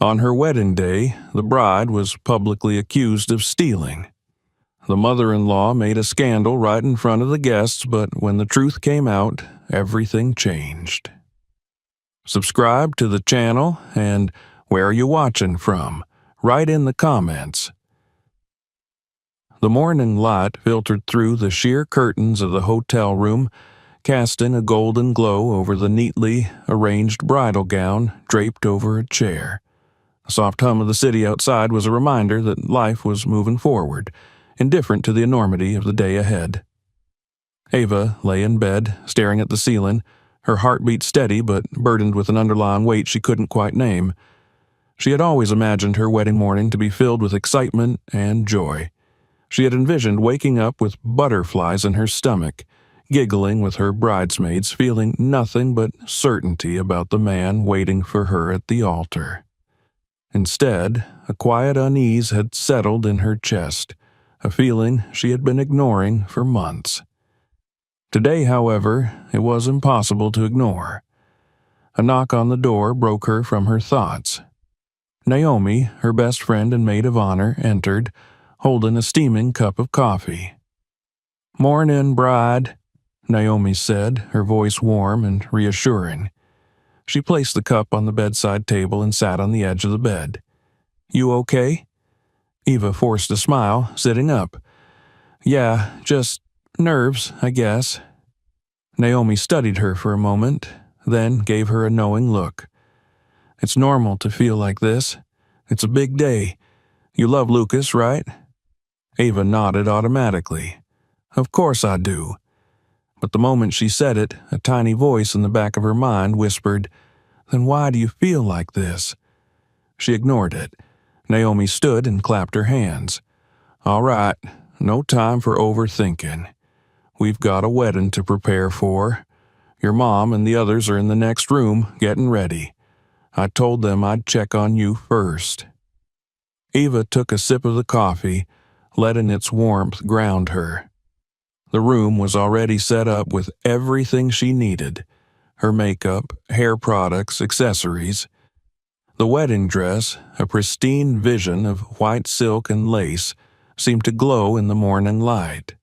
On her wedding day, the bride was publicly accused of stealing. The mother-in-law made a scandal right in front of the guests, but when the truth came out, everything changed. Subscribe to the channel, and where are you watching from? Write in the comments. The morning light filtered through the sheer curtains of the hotel room, casting a golden glow over the neatly arranged bridal gown draped over a chair. The soft hum of the city outside was a reminder that life was moving forward, indifferent to the enormity of the day ahead. Ava lay in bed, staring at the ceiling, her heartbeat steady but burdened with an underlying weight she couldn't quite name. She had always imagined her wedding morning to be filled with excitement and joy. She had envisioned waking up with butterflies in her stomach, giggling with her bridesmaids, feeling nothing but certainty about the man waiting for her at the altar. Instead, a quiet unease had settled in her chest, a feeling she had been ignoring for months. Today, however, it was impossible to ignore. A knock on the door broke her from her thoughts. Naomi, her best friend and maid of honor, entered, holding a steaming cup of coffee. "Mornin', bride," Naomi said, her voice warm and reassuring. She placed the cup on the bedside table and sat on the edge of the bed. "You okay?" Eva forced a smile, sitting up. "Yeah, just nerves, I guess." Naomi studied her for a moment, then gave her a knowing look. "It's normal to feel like this. It's a big day. You love Lucas, right?" Ava nodded automatically. "Of course I do." But the moment she said it, a tiny voice in the back of her mind whispered, "Then why do you feel like this?" She ignored it. Naomi stood and clapped her hands. "All right, no time for overthinking. We've got a wedding to prepare for. Your mom and the others are in the next room getting ready. I told them I'd check on you first." Eva took a sip of the coffee, letting its warmth ground her. The room was already set up with everything she needed: her makeup, hair products, accessories. The wedding dress, a pristine vision of white silk and lace, seemed to glow in the morning light.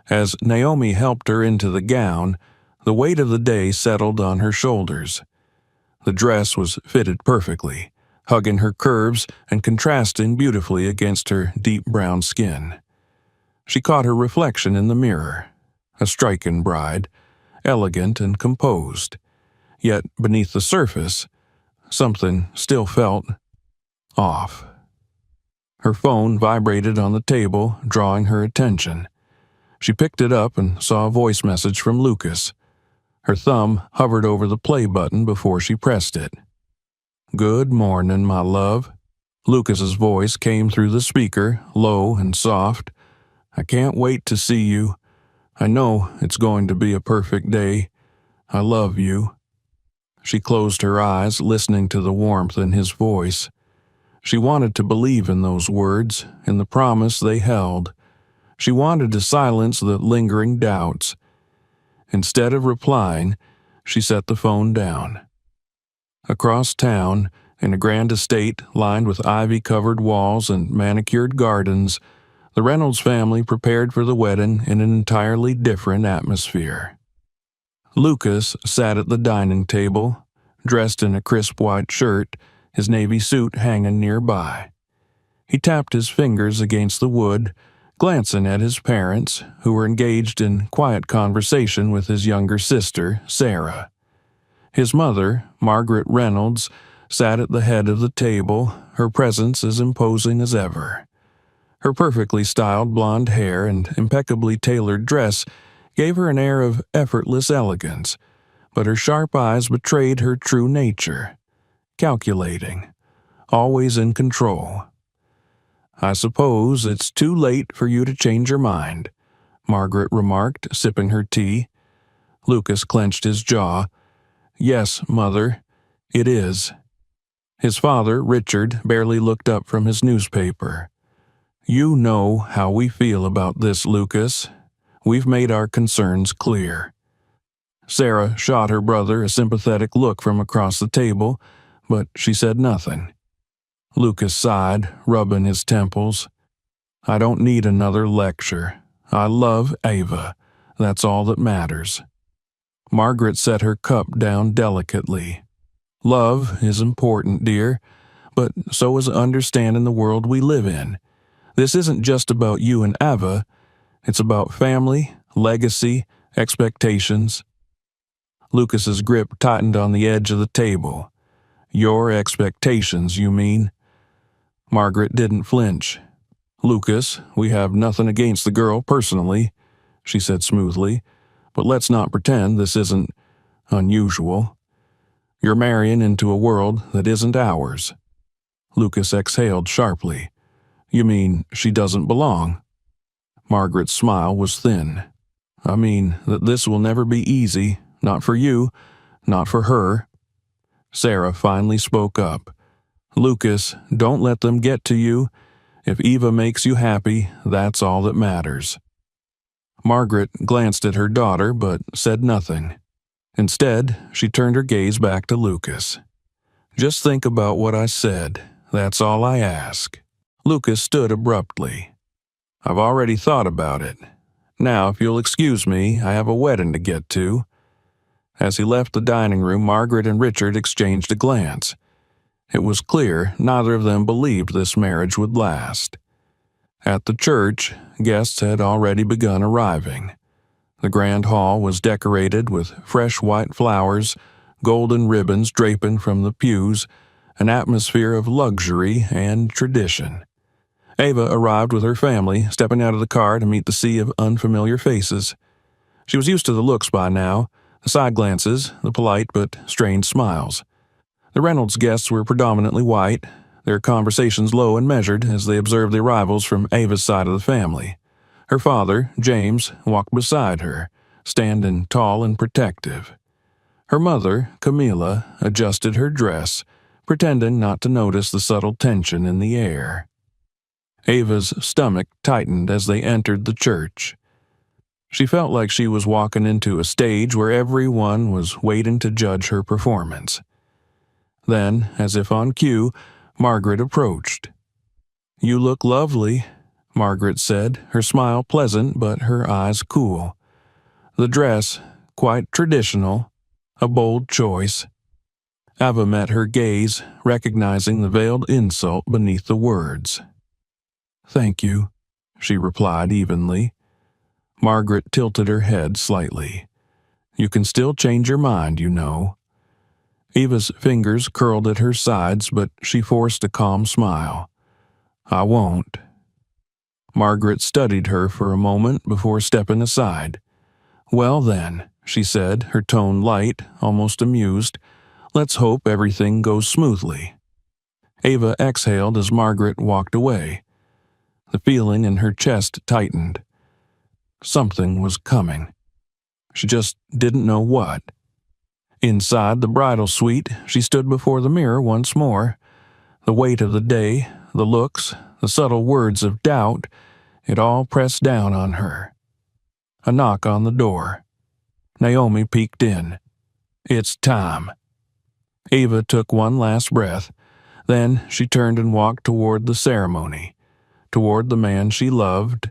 As Naomi helped her into the gown, the weight of the day settled on her shoulders. The dress was fitted perfectly, hugging her curves and contrasting beautifully against her deep brown skin. She caught her reflection in the mirror, a striking bride, elegant and composed. Yet beneath the surface, something still felt off. Her phone vibrated on the table, drawing her attention. She picked it up and saw a voice message from Lucas. Her thumb hovered over the play button before she pressed it. "Good morning, my love." Lucas's voice came through the speaker, low and soft. "I can't wait to see you. I know it's going to be a perfect day. I love you." She closed her eyes, listening to the warmth in his voice. She wanted to believe in those words, in the promise they held. She wanted to silence the lingering doubts. Instead of replying, she set the phone down. Across town, in a grand estate lined with ivy-covered walls and manicured gardens, the Reynolds family prepared for the wedding in an entirely different atmosphere. Lucas sat at the dining table, dressed in a crisp white shirt, his navy suit hanging nearby. He tapped his fingers against the wood, glancing at his parents, who were engaged in quiet conversation with his younger sister, Sarah. His mother, Margaret Reynolds, sat at the head of the table, her presence as imposing as ever. Her perfectly styled blonde hair and impeccably tailored dress gave her an air of effortless elegance, but her sharp eyes betrayed her true nature: calculating, always in control. "I suppose it's too late for you to change your mind," Margaret remarked, sipping her tea. Lucas clenched his jaw. "Yes, Mother, it is." His father, Richard, barely looked up from his newspaper. "You know how we feel about this, Lucas. We've made our concerns clear." Sarah shot her brother a sympathetic look from across the table, but she said nothing. Lucas sighed, rubbing his temples. I don't need another lecture. I love Ava. That's all that matters. Margaret set her cup down delicately. Love is important, dear, but so is understanding the world we live in. This isn't just about you and Ava. It's about family, legacy, expectations. Lucas's grip tightened on the edge of the table. Your expectations, you mean? Margaret didn't flinch. Lucas, we have nothing against the girl personally, she said smoothly, but let's not pretend this isn't unusual. You're marrying into a world that isn't ours. Lucas exhaled sharply. You mean she doesn't belong? Margaret's smile was thin. I mean that this will never be easy, not for you, not for her. Sarah finally spoke up. Lucas, don't let them get to you. If Eva makes you happy, that's all that matters. Margaret glanced at her daughter but said nothing. Instead, she turned her gaze back to Lucas. Just think about what I said. That's all I ask. Lucas stood abruptly. I've already thought about it. Now, if you'll excuse me, I have a wedding to get to. As he left the dining room, Margaret and Richard exchanged a glance. It was clear neither of them believed this marriage would last. At the church, guests had already begun arriving. The grand hall was decorated with fresh white flowers, golden ribbons draping from the pews, an atmosphere of luxury and tradition. Ava arrived with her family, stepping out of the car to meet the sea of unfamiliar faces. She was used to the looks by now, the side glances, the polite but strained smiles. The Reynolds guests were predominantly white, their conversations low and measured as they observed the arrivals from Ava's side of the family. Her father, James, walked beside her, standing tall and protective. Her mother, Camilla, adjusted her dress, pretending not to notice the subtle tension in the air. Ava's stomach tightened as they entered the church. She felt like she was walking into a stage where everyone was waiting to judge her performance. Then, as if on cue, Margaret approached. You look lovely, Margaret said, her smile pleasant but her eyes cool. The dress, quite traditional, a bold choice. Ava met her gaze, recognizing the veiled insult beneath the words. Thank you, she replied evenly. Margaret tilted her head slightly. You can still change your mind, you know. Ava's fingers curled at her sides, but she forced a calm smile. I won't. Margaret studied her for a moment before stepping aside. Well then, she said, her tone light, almost amused, let's hope everything goes smoothly. Ava exhaled as Margaret walked away. The feeling in her chest tightened. Something was coming. She just didn't know what. Inside the bridal suite, she stood before the mirror once more. The weight of the day, the looks, the subtle words of doubt, it all pressed down on her. A knock on the door. Naomi peeked in. It's time. Ava took one last breath. Then she turned and walked toward the ceremony, toward the man she loved,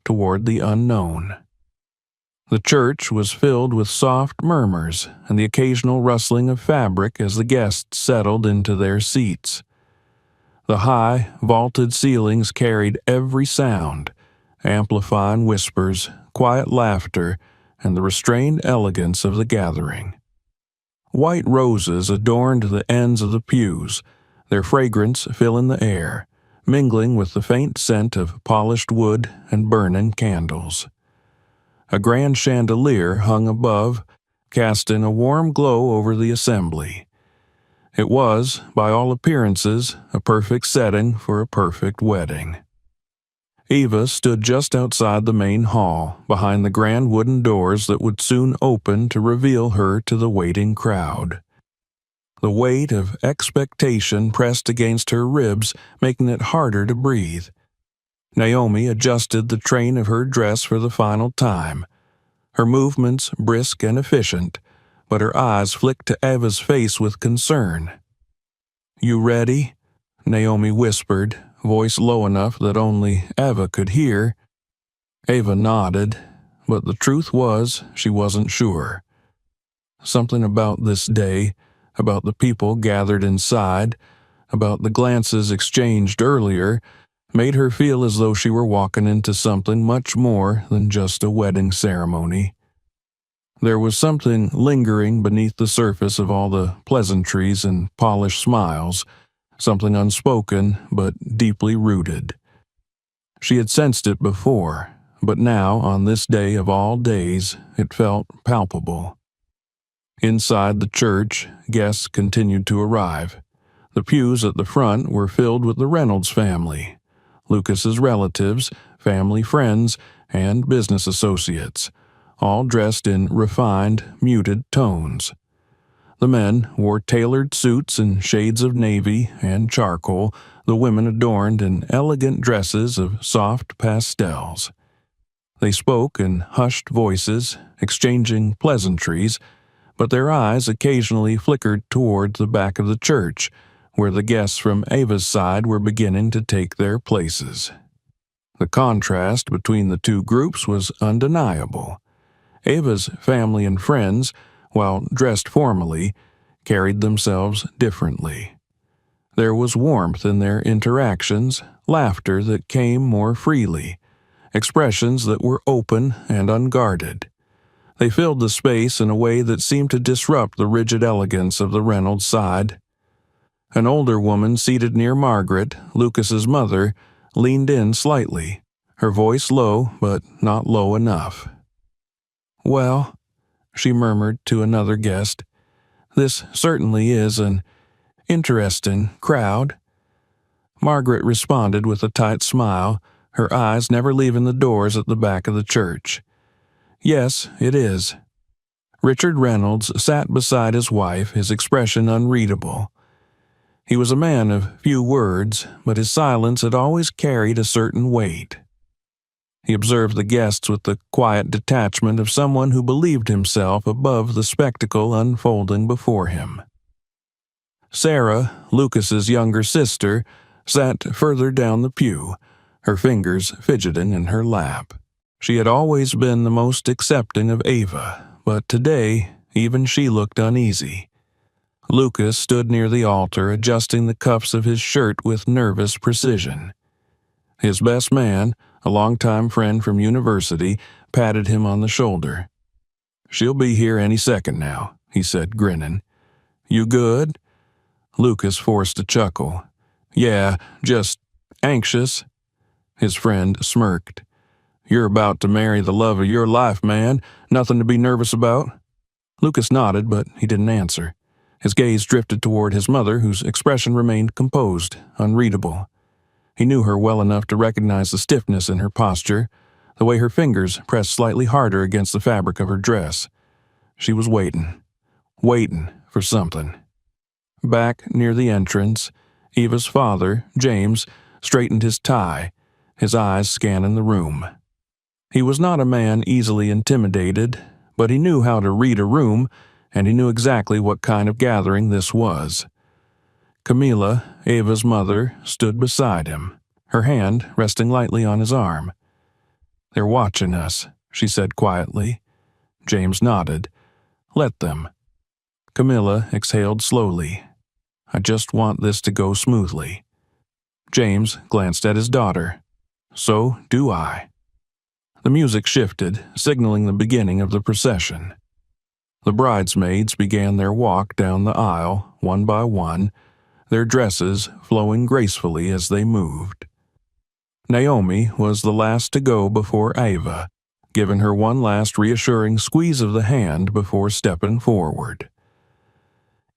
toward the unknown. The church was filled with soft murmurs and the occasional rustling of fabric as the guests settled into their seats. The high, vaulted ceilings carried every sound, amplifying whispers, quiet laughter, and the restrained elegance of the gathering. White roses adorned the ends of the pews, their fragrance filling the air, mingling with the faint scent of polished wood and burning candles. A grand chandelier hung above, casting a warm glow over the assembly. It was, by all appearances, a perfect setting for a perfect wedding. Ava stood just outside the main hall, behind the grand wooden doors that would soon open to reveal her to the waiting crowd. The weight of expectation pressed against her ribs, making it harder to breathe. Naomi adjusted the train of her dress for the final time, her movements brisk and efficient, but her eyes flicked to Ava's face with concern. You ready? Naomi whispered, voice low enough that only Eva could hear. Eva nodded, but the truth was she wasn't sure. Something about this day, about the people gathered inside, about the glances exchanged earlier, made her feel as though she were walking into something much more than just a wedding ceremony. There was something lingering beneath the surface of all the pleasantries and polished smiles, something unspoken but deeply rooted. She had sensed it before, but now, on this day of all days, it felt palpable. Inside the church, guests continued to arrive. The pews at the front were filled with the Reynolds family, Lucas's relatives, family friends, and business associates, all dressed in refined, muted tones. The men wore tailored suits in shades of navy and charcoal, the women adorned in elegant dresses of soft pastels. They spoke in hushed voices, exchanging pleasantries, but their eyes occasionally flickered toward the back of the church, where the guests from Ava's side were beginning to take their places. The contrast between the two groups was undeniable. Ava's family and friends, while dressed formally, carried themselves differently. There was warmth in their interactions, laughter that came more freely, expressions that were open and unguarded. They filled the space in a way that seemed to disrupt the rigid elegance of the Reynolds side. An older woman seated near Margaret, Lucas's mother, leaned in slightly, her voice low but not low enough. "Well," she murmured to another guest, "this certainly is an interesting crowd." Margaret responded with a tight smile, her eyes never leaving the doors at the back of the church. "Yes, it is." Richard Reynolds sat beside his wife, his expression unreadable. He was a man of few words, but his silence had always carried a certain weight. He observed the guests with the quiet detachment of someone who believed himself above the spectacle unfolding before him. Sarah, Lucas's younger sister, sat further down the pew, her fingers fidgeting in her lap. She had always been the most accepting of Ava, but today even she looked uneasy. Lucas stood near the altar, adjusting the cuffs of his shirt with nervous precision. His best man, a longtime friend from university, patted him on the shoulder. "She'll be here any second now," he said, grinning. "You good?" Lucas forced a chuckle. "Yeah, just anxious." His friend smirked. "You're about to marry the love of your life, man. Nothing to be nervous about?" Lucas nodded, but he didn't answer. His gaze drifted toward his mother, whose expression remained composed, unreadable. He knew her well enough to recognize the stiffness in her posture, the way her fingers pressed slightly harder against the fabric of her dress. She was waiting for something. Back near the entrance, Eva's father, James, straightened his tie, his eyes scanning the room. He was not a man easily intimidated, but he knew how to read a room, and he knew exactly what kind of gathering this was. Camila, Ava's mother, stood beside him, her hand resting lightly on his arm. "They're watching us," she said quietly. James nodded. "Let them." Camila exhaled slowly. "I just want this to go smoothly." James glanced at his daughter. "So do I." The music shifted, signaling the beginning of the procession. The bridesmaids began their walk down the aisle, one by one, their dresses flowing gracefully as they moved. Naomi was the last to go before Ava, giving her one last reassuring squeeze of the hand before stepping forward.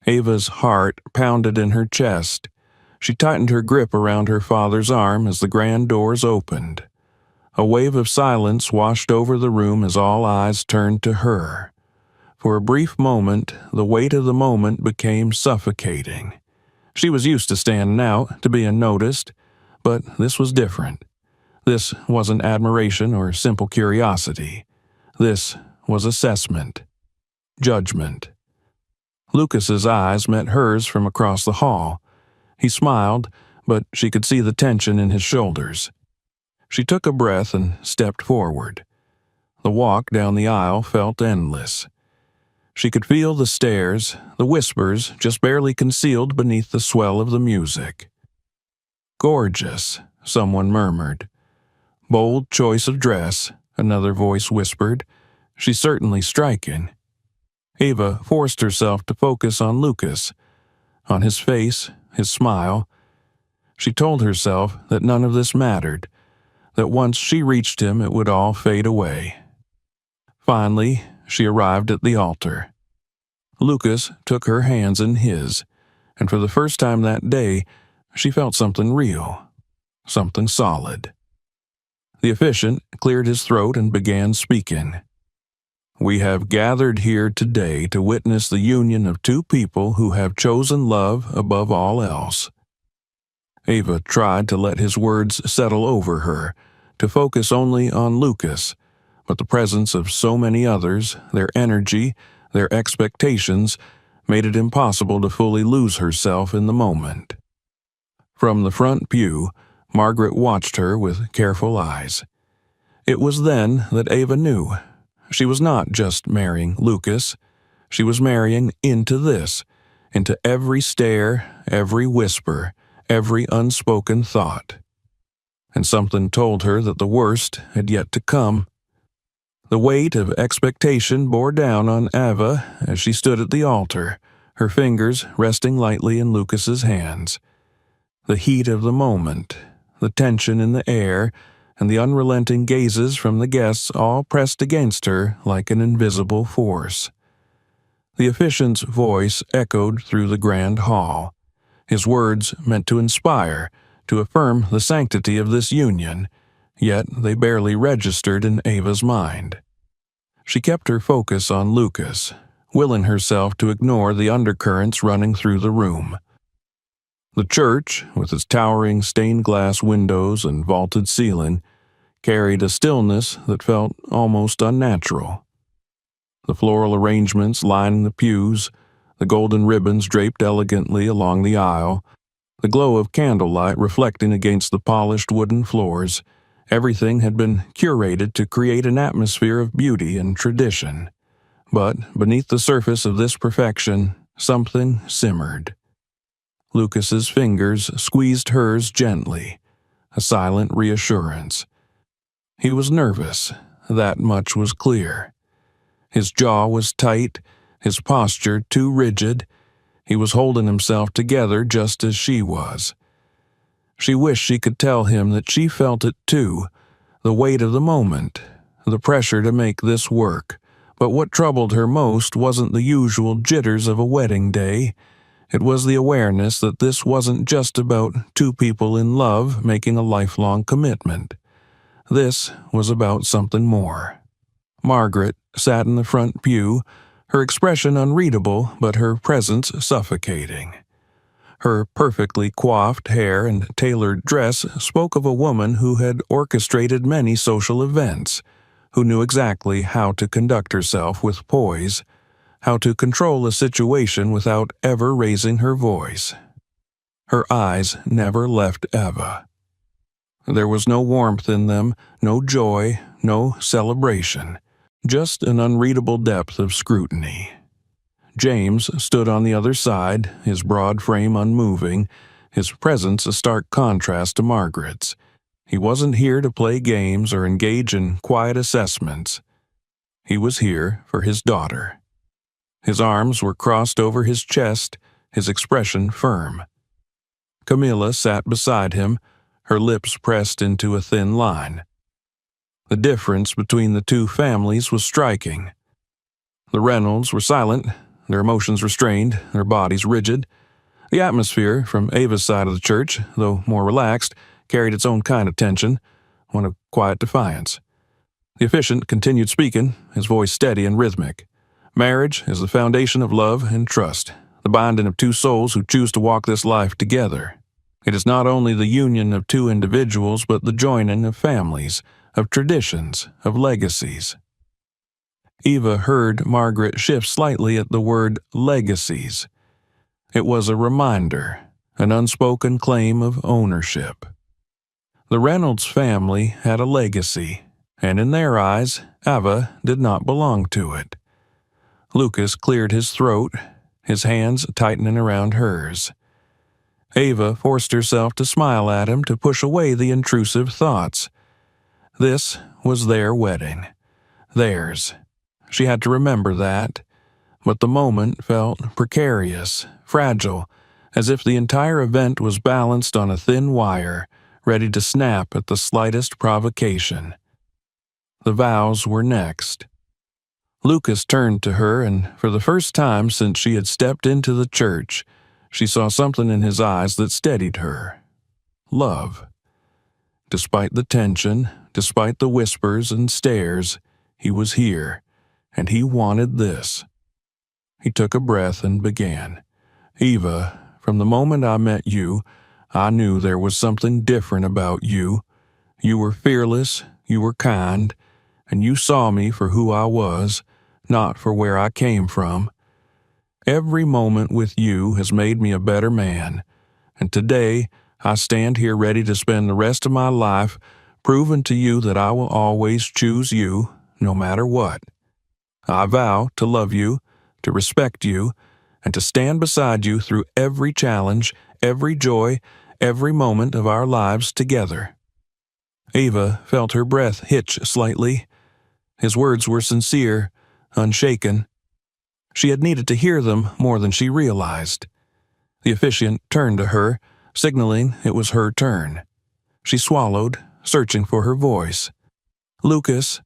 Ava's heart pounded in her chest. She tightened her grip around her father's arm as the grand doors opened. A wave of silence washed over the room as all eyes turned to her. For a brief moment, the weight of the moment became suffocating. She was used to standing out, to being noticed, but this was different. This wasn't admiration or simple curiosity. This was assessment, judgment. Lucas's eyes met hers from across the hall. He smiled, but she could see the tension in his shoulders. She took a breath and stepped forward. The walk down the aisle felt endless. She could feel the stares, the whispers just barely concealed beneath the swell of the music. "Gorgeous," someone murmured. "Bold choice of dress," another voice whispered. "She's certainly striking." Ava forced herself to focus on Lucas, on his face, his smile. She told herself that none of this mattered, that once she reached him it would all fade away. Finally, she arrived at the altar. Lucas took her hands in his, and for the first time that day, she felt something real, something solid. The officiant cleared his throat and began speaking. "We have gathered here today to witness the union of two people who have chosen love above all else." Ava tried to let his words settle over her, to focus only on Lucas, but the presence of so many others, their energy, their expectations, made it impossible to fully lose herself in the moment. From the front pew, Margaret watched her with careful eyes. It was then that Ava knew. She was not just marrying Lucas. She was marrying into this, into every stare, every whisper, every unspoken thought. And something told her that the worst had yet to come. The weight of expectation bore down on Ava as she stood at the altar, her fingers resting lightly in Lucas's hands. The heat of the moment, the tension in the air, and the unrelenting gazes from the guests all pressed against her like an invisible force. The officiant's voice echoed through the grand hall. His words meant to inspire, to affirm the sanctity of this union, yet they barely registered in Ava's mind. She kept her focus on Lucas, willing herself to ignore the undercurrents running through the room. The church, with its towering stained-glass windows and vaulted ceiling, carried a stillness that felt almost unnatural. The floral arrangements lining the pews, the golden ribbons draped elegantly along the aisle, the glow of candlelight reflecting against the polished wooden floors, everything had been curated to create an atmosphere of beauty and tradition. But beneath the surface of this perfection, something simmered. Lucas's fingers squeezed hers gently, a silent reassurance. He was nervous, that much was clear. His jaw was tight, his posture too rigid. He was holding himself together just as she was. She wished she could tell him that she felt it too, the weight of the moment, the pressure to make this work. But what troubled her most wasn't the usual jitters of a wedding day. It was the awareness that this wasn't just about two people in love making a lifelong commitment. This was about something more. Margaret sat in the front pew, her expression unreadable but her presence suffocating. Her perfectly coiffed hair and tailored dress spoke of a woman who had orchestrated many social events, who knew exactly how to conduct herself with poise, how to control a situation without ever raising her voice. Her eyes never left Ava. There was no warmth in them, no joy, no celebration, just an unreadable depth of scrutiny. James stood on the other side, his broad frame unmoving, his presence a stark contrast to Margaret's. He wasn't here to play games or engage in quiet assessments. He was here for his daughter. His arms were crossed over his chest, his expression firm. Camilla sat beside him, her lips pressed into a thin line. The difference between the two families was striking. The Reynolds were silent, their emotions restrained, their bodies rigid. The atmosphere, from Ava's side of the church, though more relaxed, carried its own kind of tension, one of quiet defiance. The officiant continued speaking, his voice steady and rhythmic. "Marriage is the foundation of love and trust, the binding of two souls who choose to walk this life together. It is not only the union of two individuals, but the joining of families, of traditions, of legacies." Eva heard Margaret shift slightly at the word legacies. It was a reminder, an unspoken claim of ownership. The Reynolds family had a legacy, and in their eyes, Ava did not belong to it. Lucas cleared his throat, his hands tightening around hers. Ava forced herself to smile at him to push away the intrusive thoughts. This was their wedding. Theirs. She had to remember that. But the moment felt precarious, fragile, as if the entire event was balanced on a thin wire, ready to snap at the slightest provocation. The vows were next. Lucas turned to her, and for the first time since she had stepped into the church, she saw something in his eyes that steadied her. Love. Despite the tension, despite the whispers and stares, he was here, and he wanted this. He took a breath and began. Eva, from the moment I met you, I knew there was something different about you. You were fearless, you were kind, and you saw me for who I was, not for where I came from. Every moment with you has made me a better man, and today I stand here ready to spend the rest of my life proving to you that I will always choose you, no matter what. I vow to love you, to respect you, and to stand beside you through every challenge, every joy, every moment of our lives together. Ava felt her breath hitch slightly. His words were sincere, unshaken. She had needed to hear them more than she realized. The officiant turned to her, signaling it was her turn. She swallowed, searching for her voice. Lucas,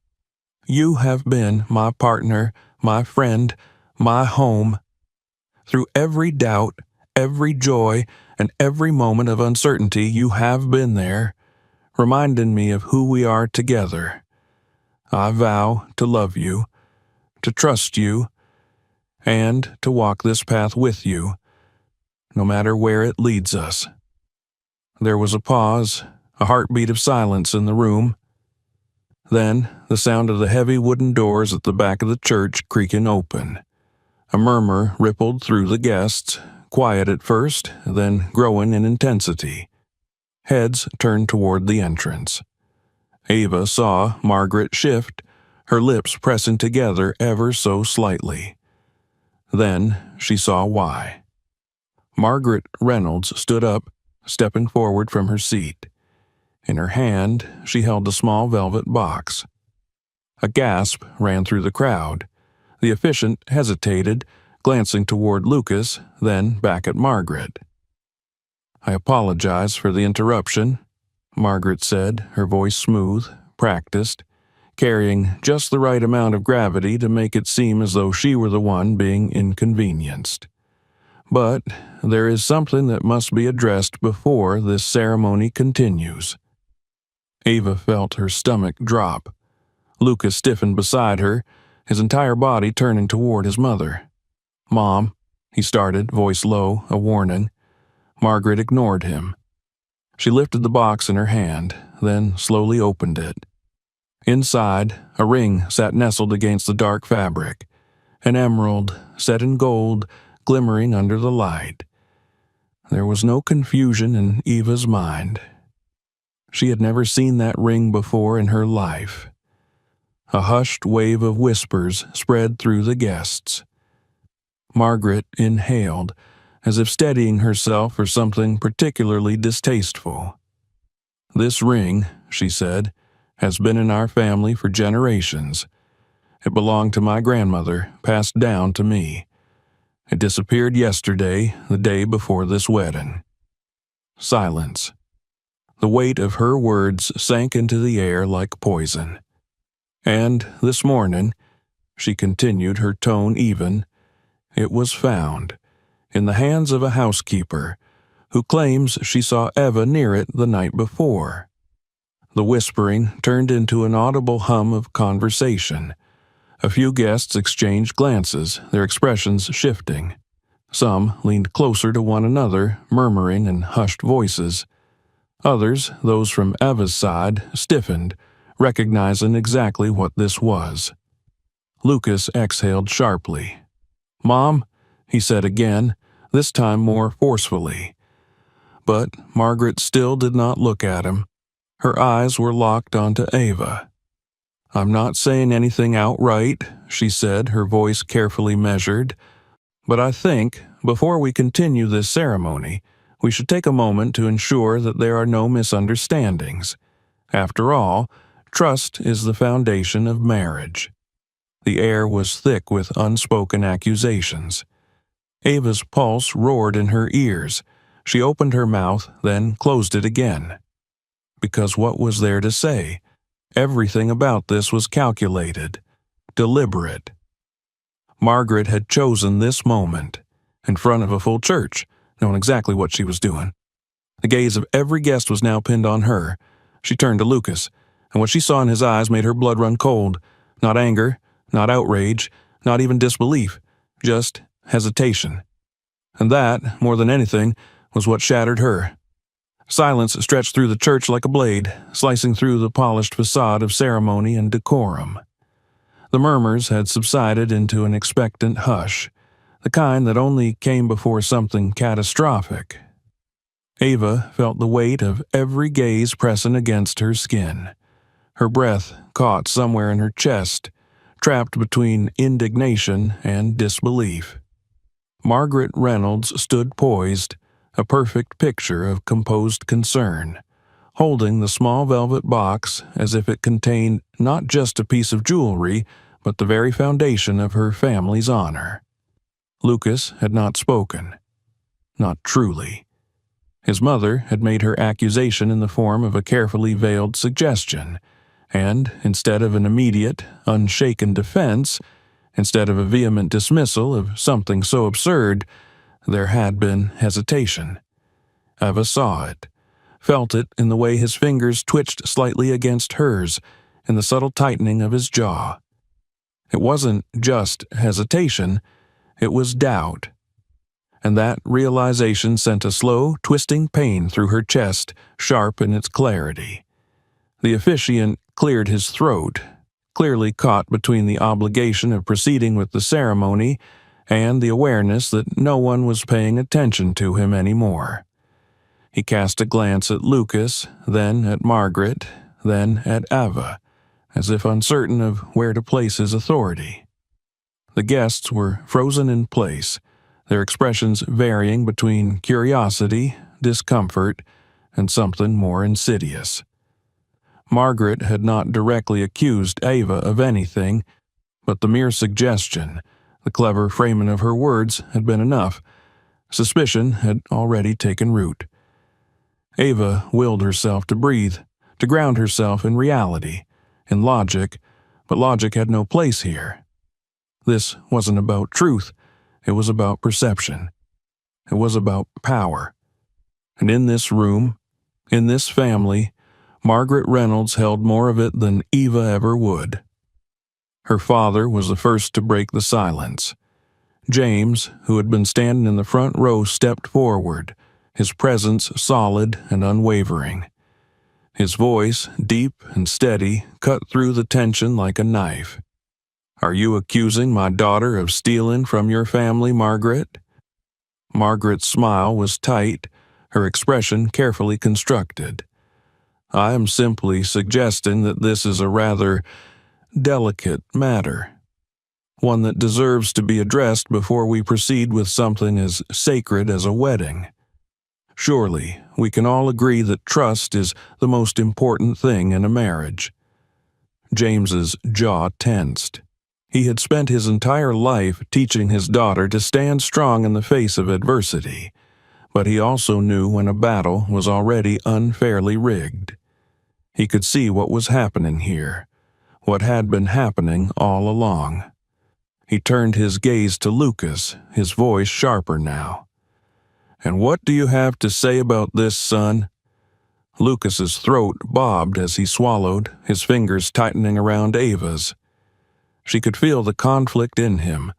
you have been my partner, my friend, my home. Through every doubt, every joy, and every moment of uncertainty, you have been there, reminding me of who we are together. I vow to love you, to trust you, and to walk this path with you, no matter where it leads us. There was a pause, a heartbeat of silence in the room. Then the sound of the heavy wooden doors at the back of the church creaking open. A murmur rippled through the guests, quiet at first, then growing in intensity. Heads turned toward the entrance. Ava saw Margaret shift, her lips pressing together ever so slightly. Then she saw why. Margaret Reynolds stood up, stepping forward from her seat. In her hand, she held a small velvet box. A gasp ran through the crowd. The officiant hesitated, glancing toward Lucas, then back at Margaret. I apologize for the interruption, Margaret said, her voice smooth, practiced, carrying just the right amount of gravity to make it seem as though she were the one being inconvenienced. But there is something that must be addressed before this ceremony continues. Ava felt her stomach drop. Lucas stiffened beside her, his entire body turning toward his mother. Mom, he started, voice low, a warning. Margaret ignored him. She lifted the box in her hand, then slowly opened it. Inside, a ring sat nestled against the dark fabric, an emerald set in gold, glimmering under the light. There was no confusion in Eva's mind. She had never seen that ring before in her life. A hushed wave of whispers spread through the guests. Margaret inhaled, as if steadying herself for something particularly distasteful. This ring, she said, has been in our family for generations. It belonged to my grandmother, passed down to me. It disappeared yesterday, the day before this wedding. Silence. The weight of her words sank into the air like poison. And this morning, she continued, her tone even, it was found, in the hands of a housekeeper, who claims she saw Eva near it the night before. The whispering turned into an audible hum of conversation. A few guests exchanged glances, their expressions shifting. Some leaned closer to one another, murmuring in hushed voices. Others, those from Eva's side, stiffened, recognizing exactly what this was. Lucas exhaled sharply. Mom, he said again, this time more forcefully. But Margaret still did not look at him. Her eyes were locked onto Ava. "I'm not saying anything outright," she said, her voice carefully measured, "but I think, before we continue this ceremony, we should take a moment to ensure that there are no misunderstandings. After all, trust is the foundation of marriage." The air was thick with unspoken accusations. Ava's pulse roared in her ears. She opened her mouth, then closed it again. Because what was there to say? Everything about this was calculated, deliberate. Margaret had chosen this moment, in front of a full church, knowing exactly what she was doing. The gaze of every guest was now pinned on her. She turned to Lucas, and what she saw in his eyes made her blood run cold. Not anger, not outrage, not even disbelief, just hesitation. And that, more than anything, was what shattered her. Silence stretched through the church like a blade, slicing through the polished facade of ceremony and decorum. The murmurs had subsided into an expectant hush, the kind that only came before something catastrophic. Ava felt the weight of every gaze pressing against her skin. Her breath caught somewhere in her chest, trapped between indignation and disbelief. Margaret Reynolds stood poised, a perfect picture of composed concern, holding the small velvet box as if it contained not just a piece of jewelry, but the very foundation of her family's honor. Lucas had not spoken. Not truly. His mother had made her accusation in the form of a carefully veiled suggestion, and instead of an immediate, unshaken defense, instead of a vehement dismissal of something so absurd, there had been hesitation. Ava saw it, felt it in the way his fingers twitched slightly against hers, in the subtle tightening of his jaw. It wasn't just hesitation, it was doubt. And that realization sent a slow, twisting pain through her chest, sharp in its clarity. The officiant cleared his throat, clearly caught between the obligation of proceeding with the ceremony and the awareness that no one was paying attention to him anymore. He cast a glance at Lucas, then at Margaret, then at Ava, as if uncertain of where to place his authority. The guests were frozen in place, their expressions varying between curiosity, discomfort, and something more insidious. Margaret had not directly accused Ava of anything, but the mere suggestion, the clever framing of her words, had been enough. Suspicion had already taken root. Ava willed herself to breathe, to ground herself in reality, in logic, but logic had no place here. This wasn't about truth, it was about perception. It was about power. And in this room, in this family, Margaret Reynolds held more of it than Eva ever would. Her father was the first to break the silence. James, who had been standing in the front row, stepped forward, his presence solid and unwavering. His voice, deep and steady, cut through the tension like a knife. "Are you accusing my daughter of stealing from your family, Margaret?" Margaret's smile was tight, her expression carefully constructed. "I am simply suggesting that this is a rather delicate matter, one that deserves to be addressed before we proceed with something as sacred as a wedding. Surely, we can all agree that trust is the most important thing in a marriage." James's jaw tensed. He had spent his entire life teaching his daughter to stand strong in the face of adversity, but he also knew when a battle was already unfairly rigged. He could see what was happening here, what had been happening all along. He turned his gaze to Lucas, his voice sharper now. "And what do you have to say about this, son?" Lucas's throat bobbed as he swallowed, his fingers tightening around Ava's. She could feel the conflict in him,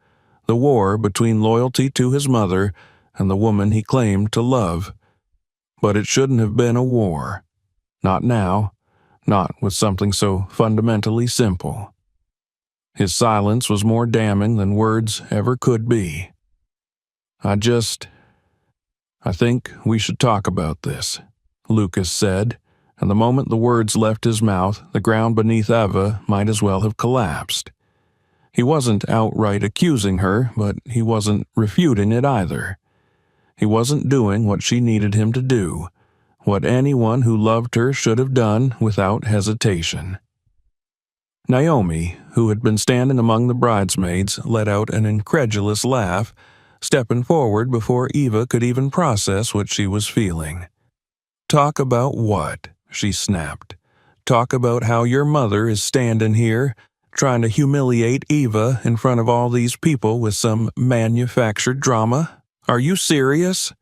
the war between loyalty to his mother and the woman he claimed to love. But it shouldn't have been a war. Not now, not with something so fundamentally simple. His silence was more damning than words ever could be. "I think we should talk about this," Lucas said, and the moment the words left his mouth, the ground beneath Eva might as well have collapsed. He wasn't outright accusing her, but he wasn't refuting it either. He wasn't doing what she needed him to do, what anyone who loved her should have done without hesitation. Naomi, who had been standing among the bridesmaids, let out an incredulous laugh, stepping forward before Eva could even process what she was feeling. "Talk about what?" she snapped. "Talk about how your mother is standing here, trying to humiliate Eva in front of all these people with some manufactured drama? Are you serious?"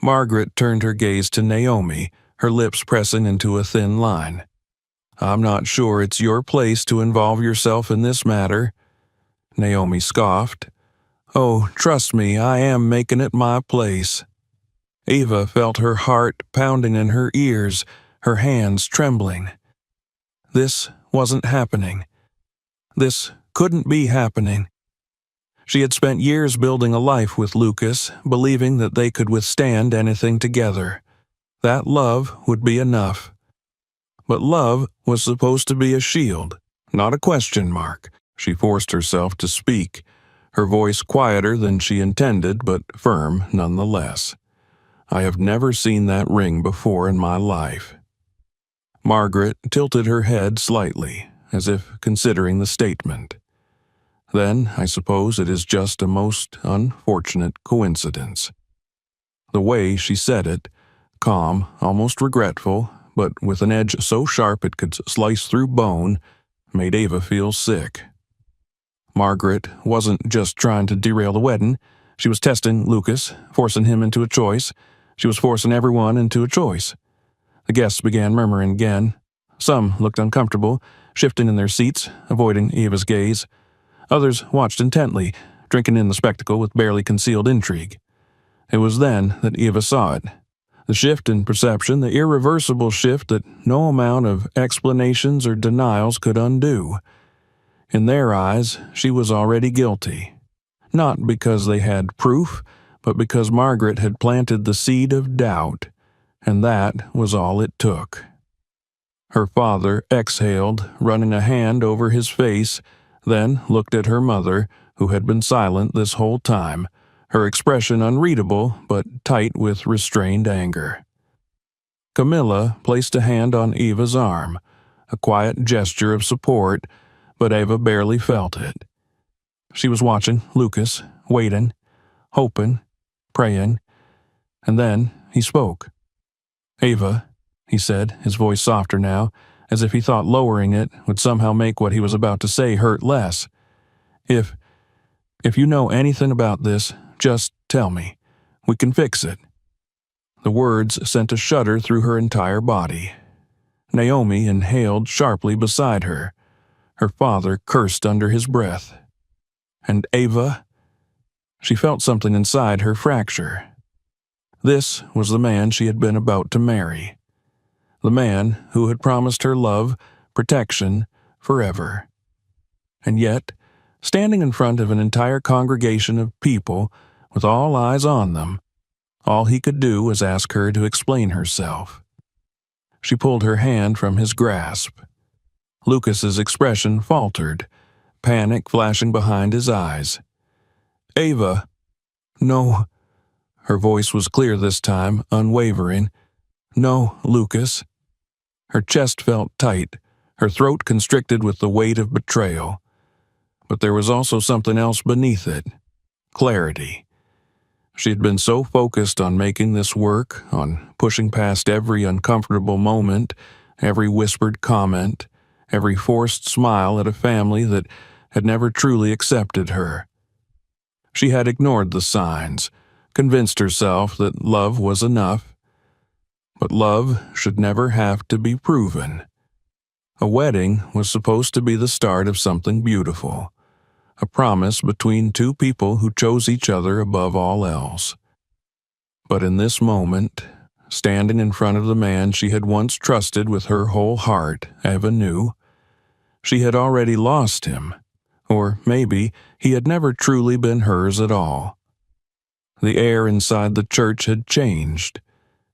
Margaret turned her gaze to Naomi, her lips pressing into a thin line. "I'm not sure it's your place to involve yourself in this matter," Naomi scoffed. "Oh, trust me, I am making it my place." Eva felt her heart pounding in her ears, her hands trembling. This wasn't happening. This couldn't be happening. She had spent years building a life with Lucas, believing that they could withstand anything together. That love would be enough. But love was supposed to be a shield, not a question mark. She forced herself to speak, her voice quieter than she intended, but firm nonetheless. "I have never seen that ring before in my life." Margaret tilted her head slightly, as if considering the statement. "Then I suppose it is just a most unfortunate coincidence." The way she said it, calm, almost regretful, but with an edge so sharp it could slice through bone, made Eva feel sick. Margaret wasn't just trying to derail the wedding. She was testing Lucas, forcing him into a choice. She was forcing everyone into a choice. The guests began murmuring again. Some looked uncomfortable, shifting in their seats, avoiding Eva's gaze. Others watched intently, drinking in the spectacle with barely concealed intrigue. It was then that Eva saw it. The shift in perception, the irreversible shift that no amount of explanations or denials could undo. In their eyes, she was already guilty. Not because they had proof, but because Margaret had planted the seed of doubt, and that was all it took. Her father exhaled, running a hand over his face, then looked at her mother, who had been silent this whole time, her expression unreadable but tight with restrained anger. Camilla placed a hand on Eva's arm, a quiet gesture of support, but Eva barely felt it. She was watching Lucas, waiting, hoping, praying, and then he spoke. "Eva," he said, his voice softer now, as if he thought lowering it would somehow make what he was about to say hurt less. If you know anything about this, just tell me. We can fix it." The words sent a shudder through her entire body. Naomi inhaled sharply beside her. Her father cursed under his breath. And Eva? She felt something inside her fracture. This was the man she had been about to marry. The man who had promised her love, protection, forever. And yet, standing in front of an entire congregation of people, with all eyes on them, all he could do was ask her to explain herself. She pulled her hand from his grasp. Lucas's expression faltered, panic flashing behind his eyes. "Eva." "No." Her voice was clear this time, unwavering. "No, Lucas." Her chest felt tight, her throat constricted with the weight of betrayal. But there was also something else beneath it. Clarity. She had been so focused on making this work, on pushing past every uncomfortable moment, every whispered comment, every forced smile at a family that had never truly accepted her. She had ignored the signs, convinced herself that love was enough. But love should never have to be proven. A wedding was supposed to be the start of something beautiful, a promise between two people who chose each other above all else. But in this moment, standing in front of the man she had once trusted with her whole heart, Eva knew, she had already lost him, or maybe he had never truly been hers at all. The air inside the church had changed.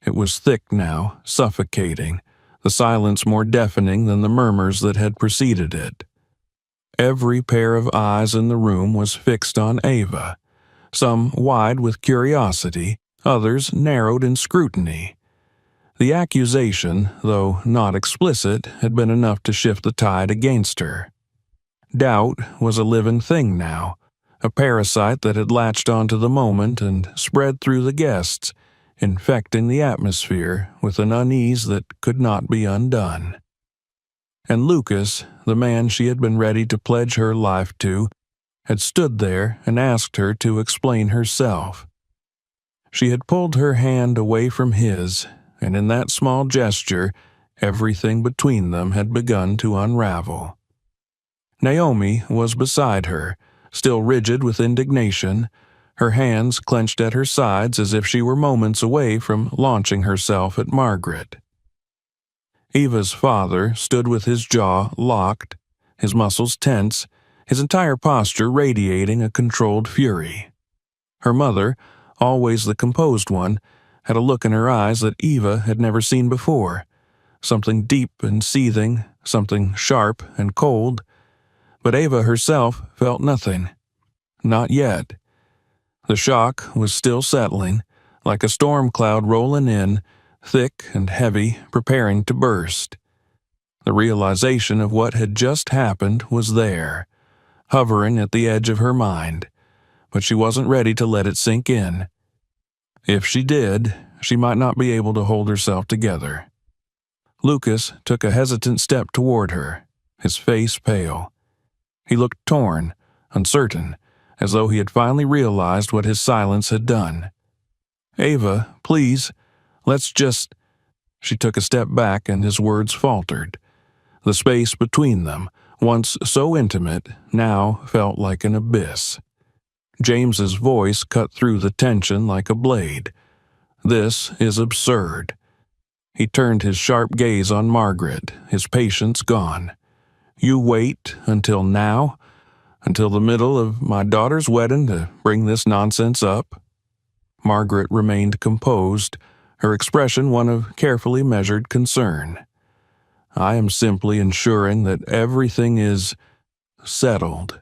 It was thick now, suffocating, the silence more deafening than the murmurs that had preceded it. Every pair of eyes in the room was fixed on Ava, some wide with curiosity, others narrowed in scrutiny. The accusation, though not explicit, had been enough to shift the tide against her. Doubt was a living thing now, a parasite that had latched onto the moment and spread through the guests, infecting the atmosphere with an unease that could not be undone. And Lucas, the man she had been ready to pledge her life to, had stood there and asked her to explain herself. She had pulled her hand away from his, and in that small gesture, everything between them had begun to unravel. Naomi was beside her, still rigid with indignation, her hands clenched at her sides as if she were moments away from launching herself at Margaret. Eva's father stood with his jaw locked, his muscles tense, his entire posture radiating a controlled fury. Her mother, always the composed one, had a look in her eyes that Eva had never seen before, something deep and seething, something sharp and cold. But Ava herself felt nothing. Not yet. The shock was still settling, like a storm cloud rolling in, thick and heavy, preparing to burst. The realization of what had just happened was there, hovering at the edge of her mind, but she wasn't ready to let it sink in. If she did, she might not be able to hold herself together. Lucas took a hesitant step toward her, his face pale. He looked torn, uncertain, as though he had finally realized what his silence had done. "Ava, please, let's just—" She took a step back and his words faltered. The space between them, once so intimate, now felt like an abyss. James's voice cut through the tension like a blade. "This is absurd." He turned his sharp gaze on Margaret, his patience gone. "You wait until now? Until the middle of my daughter's wedding to bring this nonsense up?" Margaret remained composed, her expression one of carefully measured concern. "I am simply ensuring that everything is settled.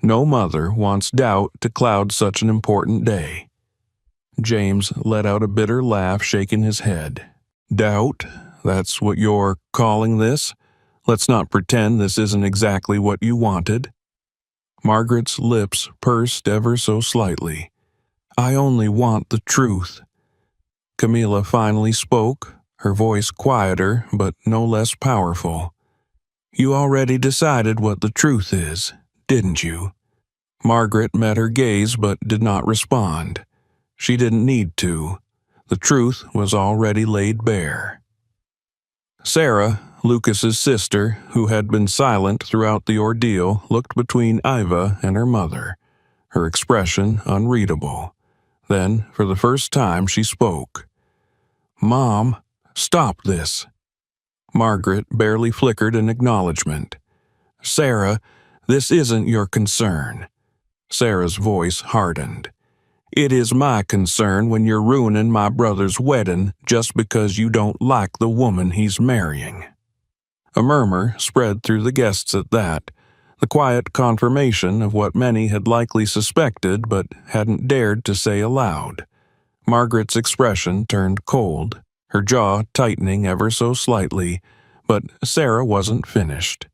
No mother wants doubt to cloud such an important day." James let out a bitter laugh, shaking his head. "Doubt? That's what you're calling this? Let's not pretend this isn't exactly what you wanted." Margaret's lips pursed ever so slightly. "I only want the truth." Camilla finally spoke, her voice quieter but no less powerful. "You already decided what the truth is, didn't you?" Margaret met her gaze but did not respond. She didn't need to. The truth was already laid bare. Sarah, Lucas's sister, who had been silent throughout the ordeal, looked between Iva and her mother, her expression unreadable. Then, for the first time, she spoke. "Mom, stop this." Margaret barely flickered in acknowledgement. "Sarah, this isn't your concern." Sarah's voice hardened. "It is my concern when you're ruining my brother's wedding just because you don't like the woman he's marrying." A murmur spread through the guests at that, the quiet confirmation of what many had likely suspected but hadn't dared to say aloud. Margaret's expression turned cold, her jaw tightening ever so slightly, but Sarah wasn't finished.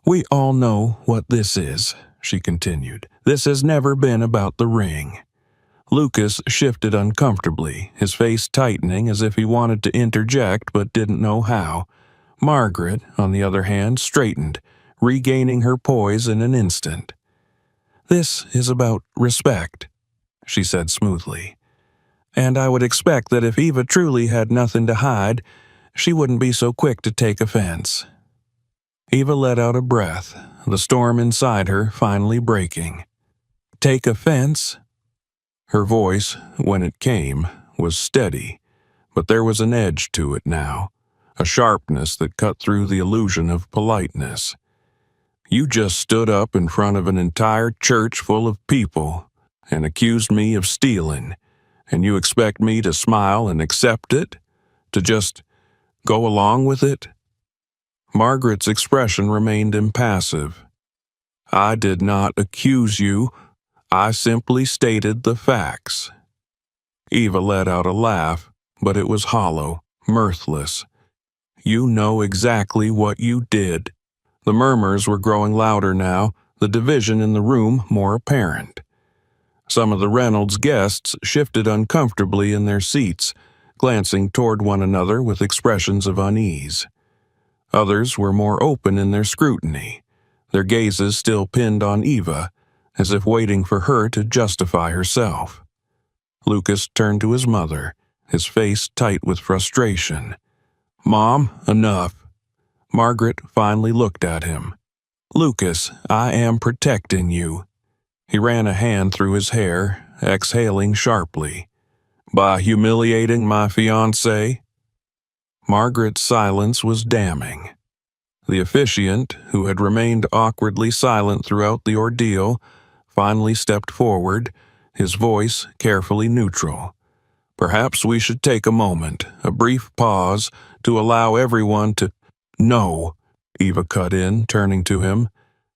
"We all know what this is," she continued. "This has never been about the ring." Lucas shifted uncomfortably, his face tightening as if he wanted to interject but didn't know how. Margaret, on the other hand, straightened, regaining her poise in an instant. "This is about respect," she said smoothly. "And I would expect that if Eva truly had nothing to hide, she wouldn't be so quick to take offense." Eva let out a breath, the storm inside her finally breaking. "Take offense?" Her voice, when it came, was steady, but there was an edge to it now, a sharpness that cut through the illusion of politeness. "You just stood up in front of an entire church full of people and accused me of stealing, and you expect me to smile and accept it? To just go along with it?" Margaret's expression remained impassive. "I did not accuse you. I simply stated the facts." Eva let out a laugh, but it was hollow, mirthless. "You know exactly what you did." The murmurs were growing louder now, the division in the room more apparent. Some of the Reynolds guests shifted uncomfortably in their seats, glancing toward one another with expressions of unease. Others were more open in their scrutiny, their gazes still pinned on Eva, as if waiting for her to justify herself. Lucas turned to his mother, his face tight with frustration. "Mom, enough." Margaret finally looked at him. "Lucas, I am protecting you." He ran a hand through his hair, exhaling sharply. "By humiliating my fiancée?" Margaret's silence was damning. The officiant, who had remained awkwardly silent throughout the ordeal, finally stepped forward, his voice carefully neutral. "Perhaps we should take a moment, a brief pause, to allow everyone to—" "No," Eva cut in, turning to him.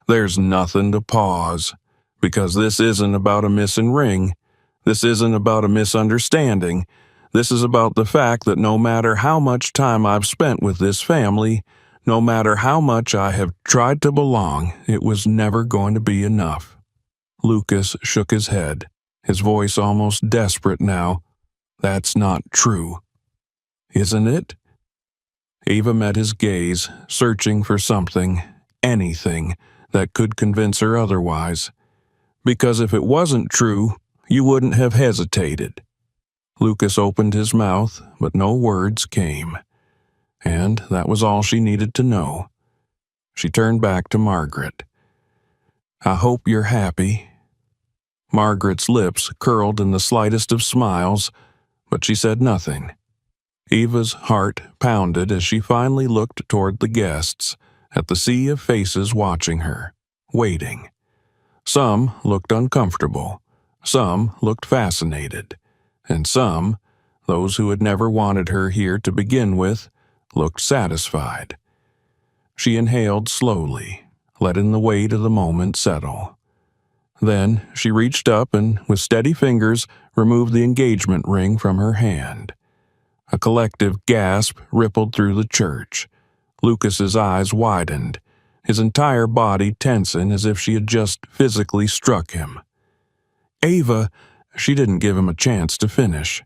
"There's nothing to pause, because this isn't about a missing ring. This isn't about a misunderstanding. This is about the fact that no matter how much time I've spent with this family, no matter how much I have tried to belong, it was never going to be enough." Lucas shook his head, his voice almost desperate now. "That's not true." "Isn't it?" Eva met his gaze, searching for something, anything, that could convince her otherwise. "Because if it wasn't true, you wouldn't have hesitated." Lucas opened his mouth, but no words came. And that was all she needed to know. She turned back to Margaret. "I hope you're happy." Margaret's lips curled in the slightest of smiles, but she said nothing. Eva's heart pounded as she finally looked toward the guests, at the sea of faces watching her, waiting. Some looked uncomfortable, some looked fascinated, and some, those who had never wanted her here to begin with, looked satisfied. She inhaled slowly, letting the weight of the moment settle. Then she reached up and, with steady fingers, removed the engagement ring from her hand. A collective gasp rippled through the church. Lucas's eyes widened, his entire body tensing as if she had just physically struck him. "Ava," she didn't give him a chance to finish.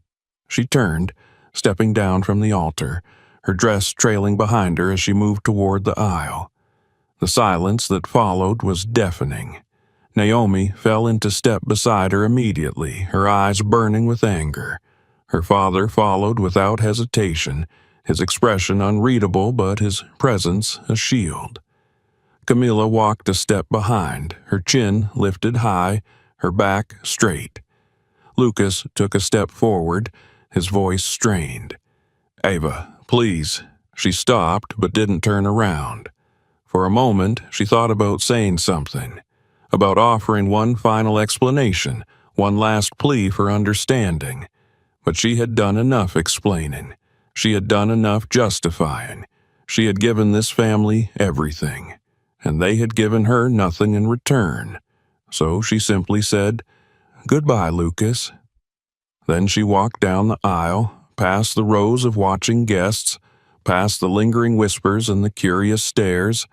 She turned, stepping down from the altar, her dress trailing behind her as she moved toward the aisle. The silence that followed was deafening. Naomi fell into step beside her immediately, her eyes burning with anger. Her father followed without hesitation, his expression unreadable but his presence a shield. Camilla walked a step behind, her chin lifted high, her back straight. Lucas took a step forward, his voice strained. "Ava, please." She stopped but didn't turn around. For a moment, she thought about saying something, about offering one final explanation, one last plea for understanding. But she had done enough explaining. She had done enough justifying. She had given this family everything, and they had given her nothing in return. So she simply said, "Goodbye, Lucas." Then she walked down the aisle, past the rows of watching guests, past the lingering whispers and the curious stares,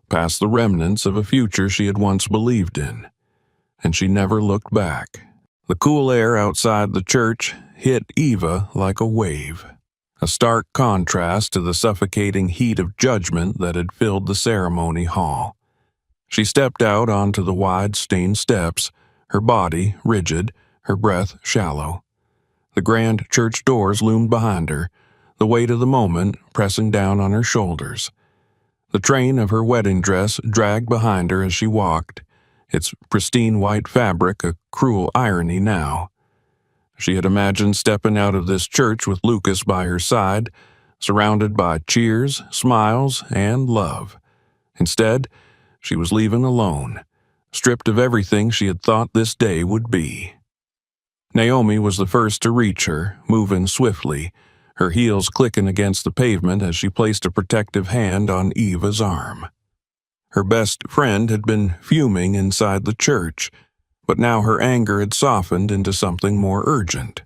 past the remnants of a future she had once believed in. And she never looked back. The cool air outside the church hit Eva like a wave, a stark contrast to the suffocating heat of judgment that had filled the ceremony hall. She stepped out onto the wide stone steps, her body rigid, her breath shallow. The grand church doors loomed behind her, the weight of the moment pressing down on her shoulders. The train of her wedding dress dragged behind her as she walked, its pristine white fabric a cruel irony now. She had imagined stepping out of this church with Lucas by her side, surrounded by cheers, smiles, and love. Instead, she was leaving alone, stripped of everything she had thought this day would be. Naomi was the first to reach her, moving swiftly, her heels clicking against the pavement as she placed a protective hand on Eva's arm. Her best friend had been fuming inside the church, but now her anger had softened into something more urgent.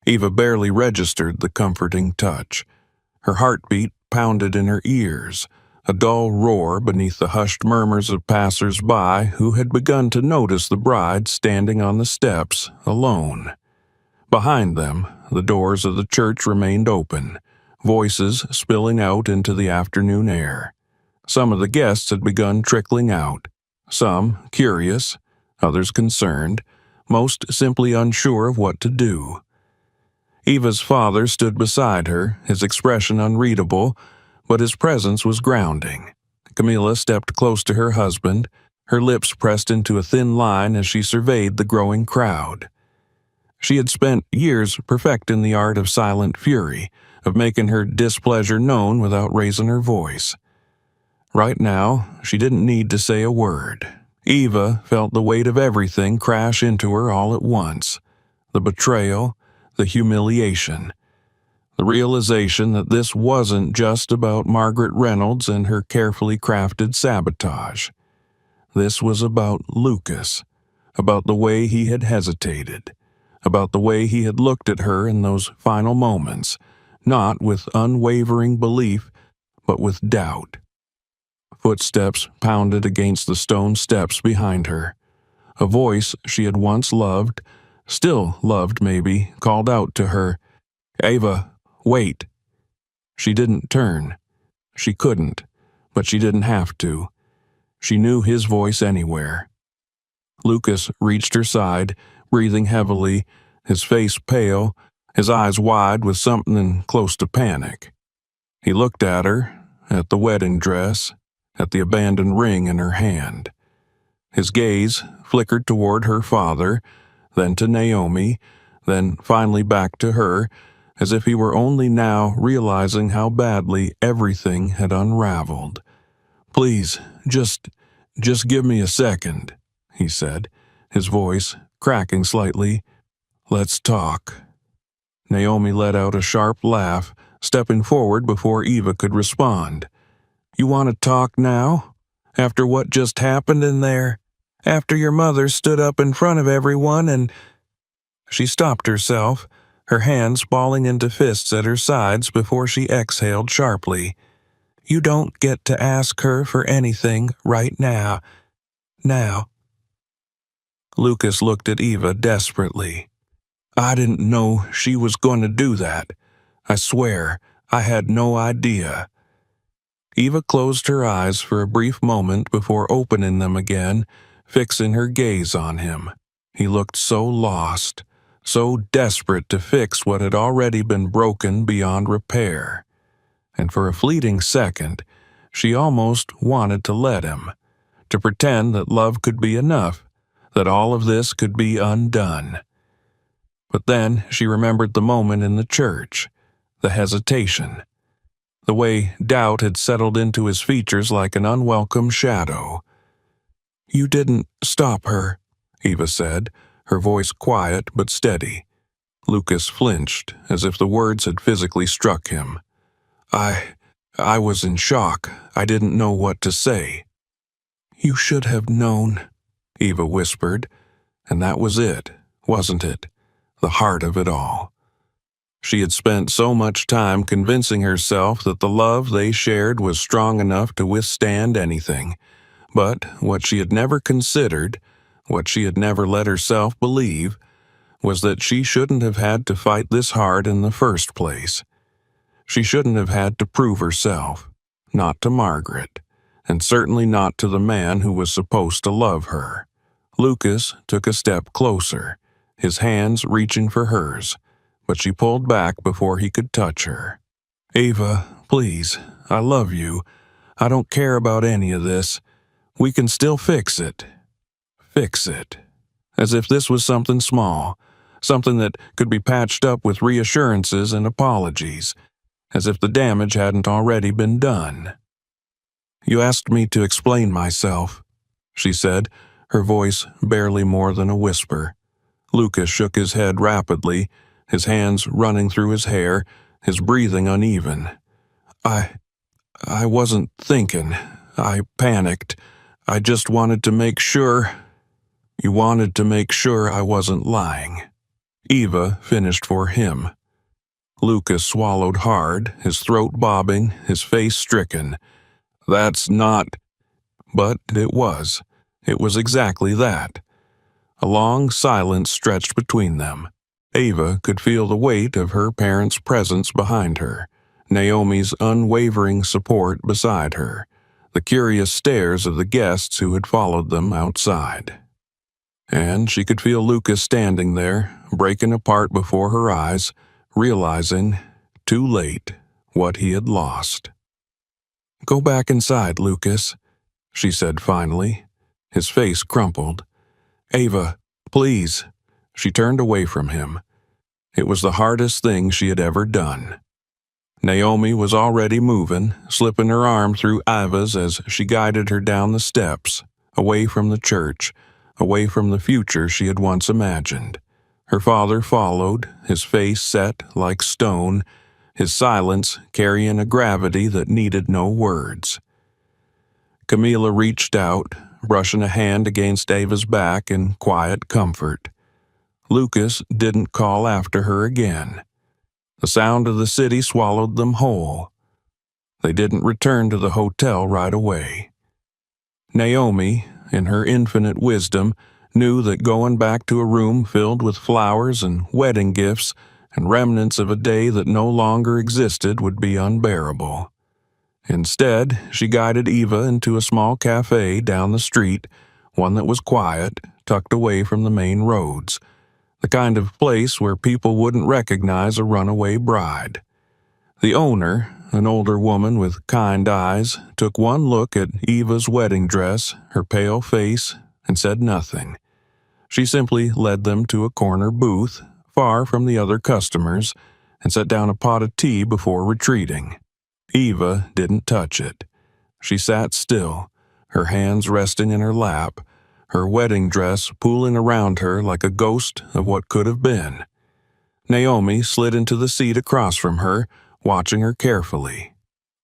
Eva barely registered the comforting touch. Her heartbeat pounded in her ears, a dull roar beneath the hushed murmurs of passers-by who had begun to notice the bride standing on the steps, alone. Behind them, the doors of the church remained open, voices spilling out into the afternoon air. Some of the guests had begun trickling out, some curious, others concerned, most simply unsure of what to do. Eva's father stood beside her, his expression unreadable, but his presence was grounding. Camilla stepped close to her husband, her lips pressed into a thin line as she surveyed the growing crowd. She had spent years perfecting the art of silent fury, of making her displeasure known without raising her voice. Right now, she didn't need to say a word. Eva felt the weight of everything crash into her all at once. The betrayal, the humiliation, the realization that this wasn't just about Margaret Reynolds and her carefully crafted sabotage. This was about Lucas, about the way he had hesitated, about the way he had looked at her in those final moments, not with unwavering belief, but with doubt. Footsteps pounded against the stone steps behind her. A voice she had once loved, still loved maybe, called out to her, "Ava, wait." She didn't turn. She couldn't, but she didn't have to. She knew his voice anywhere. Lucas reached her side, breathing heavily, his face pale, his eyes wide with something close to panic. He looked at her, at the wedding dress, at the abandoned ring in her hand. His gaze flickered toward her father, then to Naomi, then finally back to her, as if he were only now realizing how badly everything had unraveled. "Please, just give me a second," he said, his voice cracking slightly. "Let's talk." Naomi let out a sharp laugh, stepping forward before Eva could respond. "You want to talk now? After what just happened in there? After your mother stood up in front of everyone and—" She stopped herself, her hands balling into fists at her sides before she exhaled sharply. "You don't get to ask her for anything right now. Now." Lucas looked at Eva desperately. "I didn't know she was going to do that. I swear, I had no idea." Eva closed her eyes for a brief moment before opening them again, fixing her gaze on him. He looked so lost, so desperate to fix what had already been broken beyond repair. And for a fleeting second, she almost wanted to let him, to pretend that love could be enough, that all of this could be undone. But then she remembered the moment in the church, the hesitation, the way doubt had settled into his features like an unwelcome shadow. "You didn't stop her," Eva said, her voice quiet but steady. Lucas flinched, as if the words had physically struck him. I was in shock. I didn't know what to say." "You should have known," Eva whispered, and that was it, wasn't it? The heart of it all. She had spent so much time convincing herself that the love they shared was strong enough to withstand anything, but what she had never considered, what she had never let herself believe, was that she shouldn't have had to fight this hard in the first place. She shouldn't have had to prove herself, not to Margaret, and certainly not to the man who was supposed to love her. Lucas took a step closer, his hands reaching for hers, but she pulled back before he could touch her. "Ava, please, I love you. I don't care about any of this. We can still fix it." Fix it. As if this was something small, something that could be patched up with reassurances and apologies, as if the damage hadn't already been done. "You asked me to explain myself," she said, her voice barely more than a whisper. Lucas shook his head rapidly, his hands running through his hair, his breathing uneven. I wasn't thinking. I panicked. I just wanted to make sure. You wanted to make sure I wasn't lying. Eva finished for him. Lucas swallowed hard, his throat bobbing, his face stricken. That's not. But it was. It was exactly that. A long silence stretched between them. Eva could feel the weight of her parents' presence behind her, Naomi's unwavering support beside her, the curious stares of the guests who had followed them outside. And she could feel Lucas standing there, breaking apart before her eyes, realizing, too late, what he had lost. "Go back inside, Lucas," she said finally. His face crumpled. "Ava, please." She turned away from him. It was the hardest thing she had ever done. Naomi was already moving, slipping her arm through Iva's as she guided her down the steps, away from the church, away from the future she had once imagined. Her father followed, his face set like stone, his silence carrying a gravity that needed no words. Camilla reached out, brushing a hand against Ava's back in quiet comfort. Lucas didn't call after her again. The sound of the city swallowed them whole. They didn't return to the hotel right away. Naomi, in her infinite wisdom, knew that going back to a room filled with flowers and wedding gifts and remnants of a day that no longer existed would be unbearable. Instead, she guided Eva into a small cafe down the street, one that was quiet, tucked away from the main roads, the kind of place where people wouldn't recognize a runaway bride. The owner, an older woman with kind eyes, took one look at Eva's wedding dress, her pale face, and said nothing. She simply led them to a corner booth, far from the other customers, and set down a pot of tea before retreating. Eva didn't touch it. She sat still, her hands resting in her lap, her wedding dress pooling around her like a ghost of what could have been. Naomi slid into the seat across from her, watching her carefully.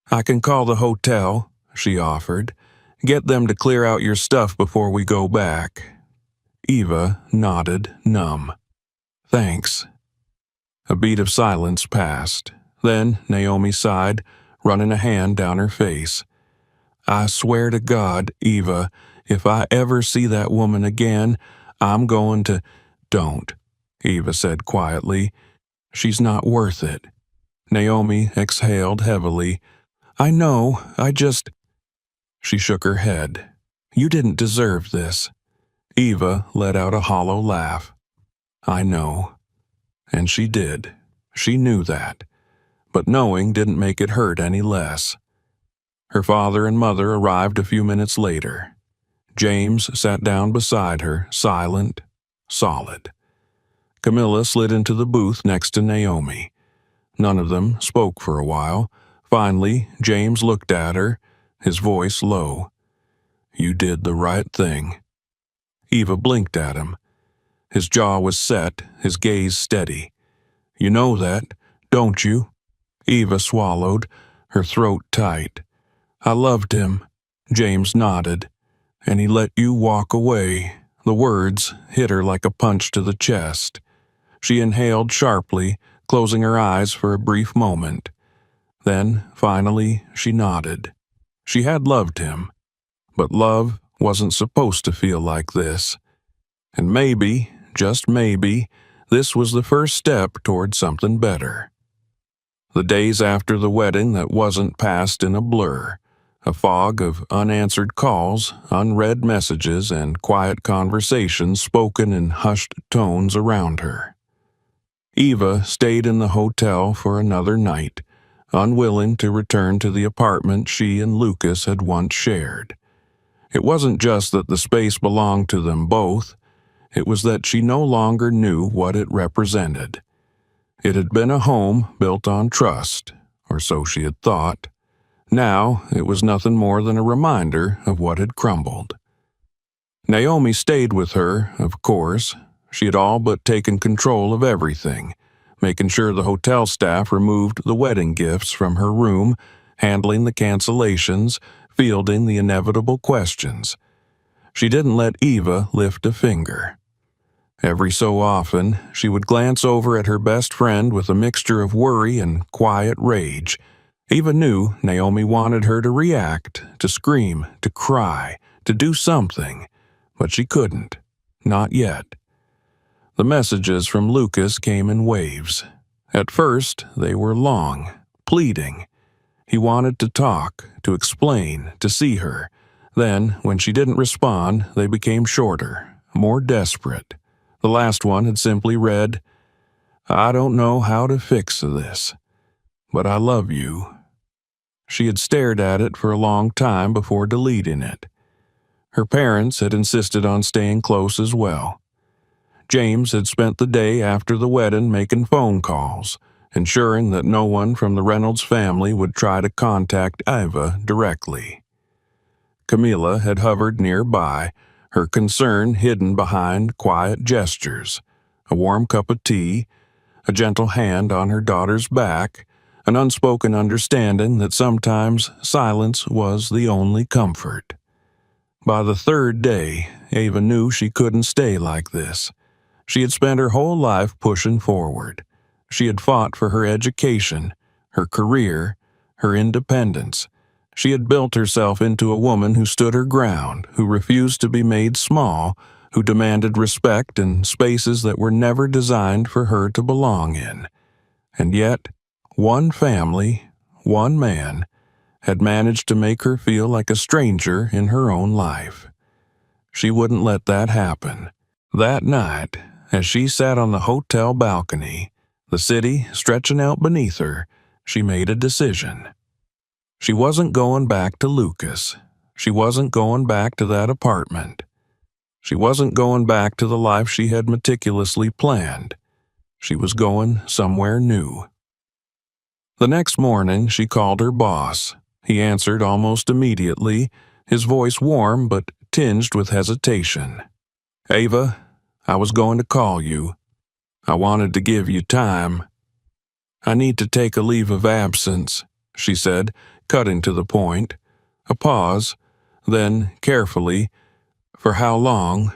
"I can call the hotel," she offered. "Get them to clear out your stuff before we go back." Eva nodded, numb. "Thanks." A beat of silence passed. Then Naomi sighed, running a hand down her face. "I swear to God, Eva, if I ever see that woman again, I'm going to—" "Don't," Eva said quietly. "She's not worth it." Naomi exhaled heavily. "I know, I just—" She shook her head. "You didn't deserve this." Eva let out a hollow laugh. "I know." And she did. She knew that. But knowing didn't make it hurt any less. Her father and mother arrived a few minutes later. James sat down beside her, silent, solid. Camilla slid into the booth next to Naomi. None of them spoke for a while. Finally, James looked at her, his voice low. "You did the right thing." Eva blinked at him. His jaw was set, his gaze steady. "You know that, don't you?" Eva swallowed, her throat tight. "I loved him." James nodded. "And he let you walk away." The words hit her like a punch to the chest. She inhaled sharply, closing her eyes for a brief moment. Then, finally, she nodded. She had loved him. But love wasn't supposed to feel like this. And maybe, just maybe, this was the first step toward something better. The days after the wedding that wasn't passed in a blur, a fog of unanswered calls, unread messages, and quiet conversations spoken in hushed tones around her. Eva stayed in the hotel for another night, unwilling to return to the apartment she and Lucas had once shared. It wasn't just that the space belonged to them both, it was that she no longer knew what it represented. It had been a home built on trust, or so she had thought. Now it was nothing more than a reminder of what had crumbled. Naomi stayed with her, of course. She had all but taken control of everything, making sure the hotel staff removed the wedding gifts from her room, handling the cancellations, fielding the inevitable questions. She didn't let Eva lift a finger. Every so often, she would glance over at her best friend with a mixture of worry and quiet rage. Eva knew Naomi wanted her to react, to scream, to cry, to do something, but she couldn't. Not yet. The messages from Lucas came in waves. At first, they were long, pleading. He wanted to talk, to explain, to see her. Then, when she didn't respond, they became shorter, more desperate. The last one had simply read, "I don't know how to fix this, but I love you." She had stared at it for a long time before deleting it. Her parents had insisted on staying close as well. James had spent the day after the wedding making phone calls, ensuring that no one from the Reynolds family would try to contact Eva directly. Camilla had hovered nearby, her concern hidden behind quiet gestures, a warm cup of tea, a gentle hand on her daughter's back, an unspoken understanding that sometimes silence was the only comfort. By the third day, Eva knew she couldn't stay like this. She had spent her whole life pushing forward. She had fought for her education, her career, her independence. She had built herself into a woman who stood her ground, who refused to be made small, who demanded respect in spaces that were never designed for her to belong in. And yet, one family, one man, had managed to make her feel like a stranger in her own life. She wouldn't let that happen. That night, as she sat on the hotel balcony, the city stretching out beneath her, she made a decision. She wasn't going back to Lucas. She wasn't going back to that apartment. She wasn't going back to the life she had meticulously planned. She was going somewhere new. The next morning, she called her boss. He answered almost immediately, his voice warm but tinged with hesitation. "Ava, I was going to call you. I wanted to give you time. I need to take a leave of absence," she said, cutting to the point. A pause, then, carefully, "For how long?"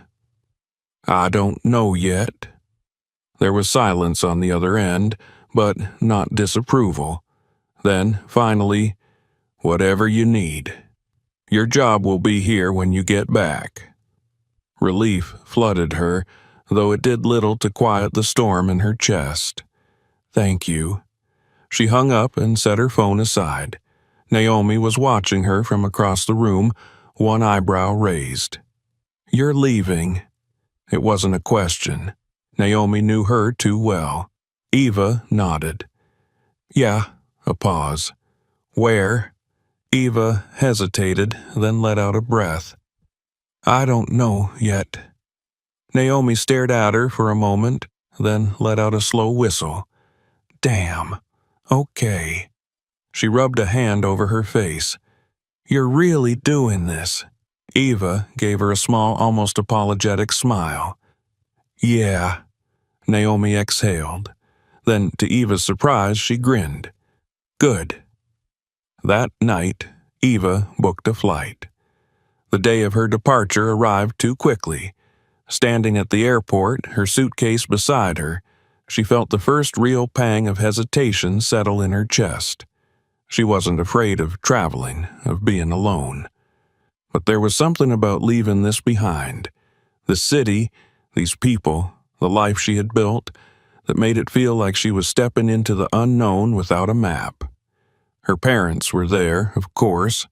"I don't know yet." There was silence on the other end, but not disapproval. Then, finally, "Whatever you need. Your job will be here when you get back." Relief flooded her, though it did little to quiet the storm in her chest. "Thank you." She hung up and set her phone aside. Naomi was watching her from across the room, one eyebrow raised. "You're leaving?" It wasn't a question. Naomi knew her too well. Eva nodded. "Yeah." A pause. "Where?" Eva hesitated, then let out a breath. "I don't know yet." Naomi stared at her for a moment, then let out a slow whistle. "Damn. Okay." She rubbed a hand over her face. "You're really doing this?" Eva gave her a small, almost apologetic smile. "Yeah." Naomi exhaled. Then, to Eva's surprise, she grinned. "Good." That night, Eva booked a flight. The day of her departure arrived too quickly. Standing at the airport, her suitcase beside her, she felt the first real pang of hesitation settle in her chest. She wasn't afraid of traveling, of being alone. But there was something about leaving this behind. The city, these people, the life she had built, that made it feel like she was stepping into the unknown without a map. Her parents were there, of course.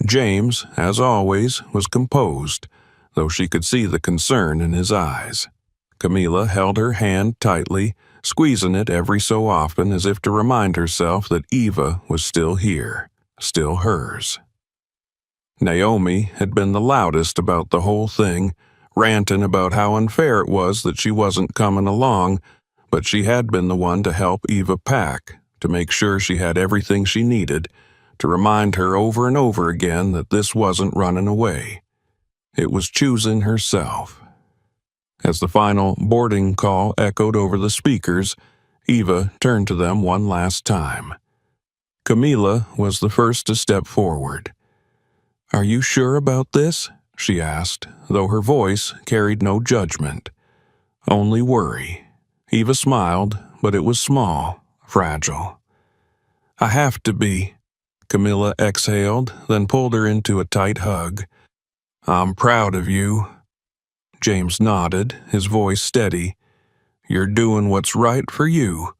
James, as always, was composed, though she could see the concern in his eyes. Camilla held her hand tightly, squeezing it every so often as if to remind herself that Eva was still here, still hers. Naomi had been the loudest about the whole thing, ranting about how unfair it was that she wasn't coming along, but she had been the one to help Eva pack, to make sure she had everything she needed, to remind her over and over again that this wasn't running away. It was choosing herself. As the final boarding call echoed over the speakers, Eva turned to them one last time. Camila was the first to step forward. "Are you sure about this?" she asked, though her voice carried no judgment, only worry. Eva smiled, but it was small, fragile. "I have to be," Camilla exhaled, then pulled her into a tight hug. "I'm proud of you." James nodded, his voice steady. "You're doing what's right for you.